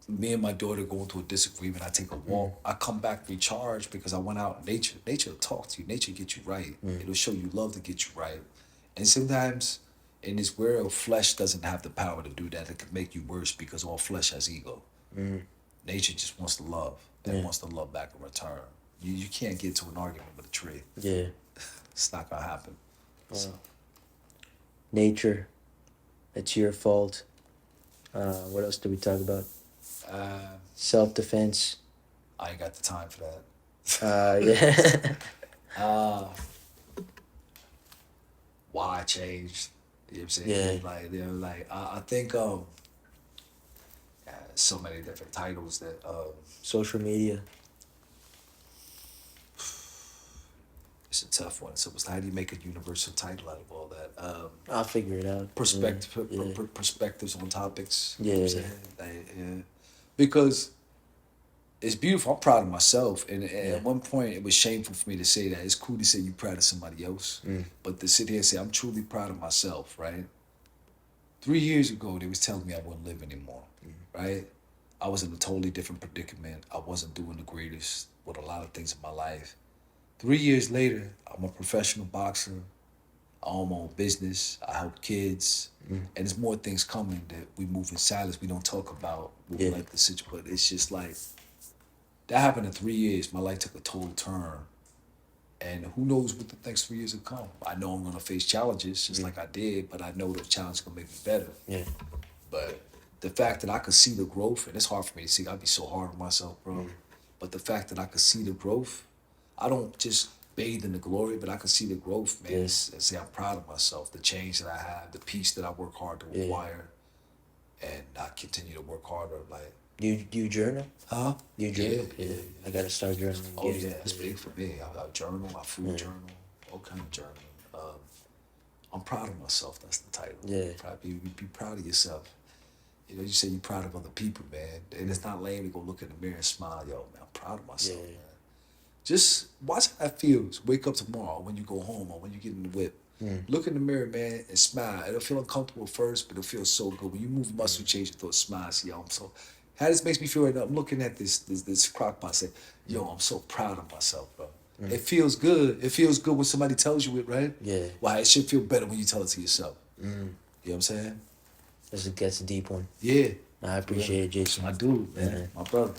me and my daughter go into a disagreement, I take a walk, I come back recharged because I went out in nature. Nature will talk to you. Nature get you right. It'll show you love to get you right. And sometimes in this world, flesh doesn't have the power to do that. It can make you worse because all flesh has ego. Nature just wants to love and wants to love back in return. You can't get into an argument with a tree. Yeah. It's not gonna happen. So. Nature, it's your fault. What else did we talk about? Self-defense. I ain't got the time for that. Yeah. Uh, why I changed. You know what I'm saying? Yeah. I think so many different titles that Social media. it's a tough one. So it's how do you make a universal title out of all that? I'll figure it out. Yeah. Perspectives on topics. You Yeah. know what I'm saying? Yeah. Because it's beautiful. I'm proud of myself. And Yeah. at one point, it was shameful for me to say that. It's cool to say you're proud of somebody else. But to sit here and say, I'm truly proud of myself, right? 3 years ago, they was telling me I wouldn't live anymore, right? I was in a totally different predicament. I wasn't doing the greatest with a lot of things in my life. 3 years later, I'm a professional boxer. I own my own business. I help kids. And there's more things coming that we move in silence. We don't talk about Yeah. like the situation. But it's just like, that happened in 3 years. My life took a total turn. And who knows what the next 3 years will come. I know I'm going to face challenges just like I did, but I know those challenges going to make me better. Yeah. But the fact that I could see the growth, and it's hard for me to see, I'd be so hard on myself, bro. But the fact that I could see the growth, I don't just bathe in the glory, but I can see the growth, man. Yeah. And say I'm proud of myself, the change that I have, the peace that I work hard to acquire, and I continue to work harder. Like, Do you journal? huh? Do you journal? Yeah. I gotta start journaling. Oh yeah, it's big for me. I journal, I food journal, all kind of journaling. I'm proud of myself. That's the title. Yeah. Be proud of yourself. You know, you say you're proud of other people, man. And it's not lame to go look in the mirror and smile, yo, man, I'm proud of myself, Yeah. man. Just watch how it feels. Wake up tomorrow when you go home or when you get in the whip. Look in the mirror, man, and smile. It'll feel uncomfortable at first, but it'll feel so good. When you move muscle, change your thoughts, smile, see, yo, I'm so. How this makes me feel right now, I'm looking at this crock pot, say, yo, I'm so proud of myself, bro. It feels good. It feels good when somebody tells you it, right? Yeah. Why, it should feel better when you tell it to yourself. You know what I'm saying? That's a deep one. Yeah. I appreciate it, Jason. My dude, man. My brother.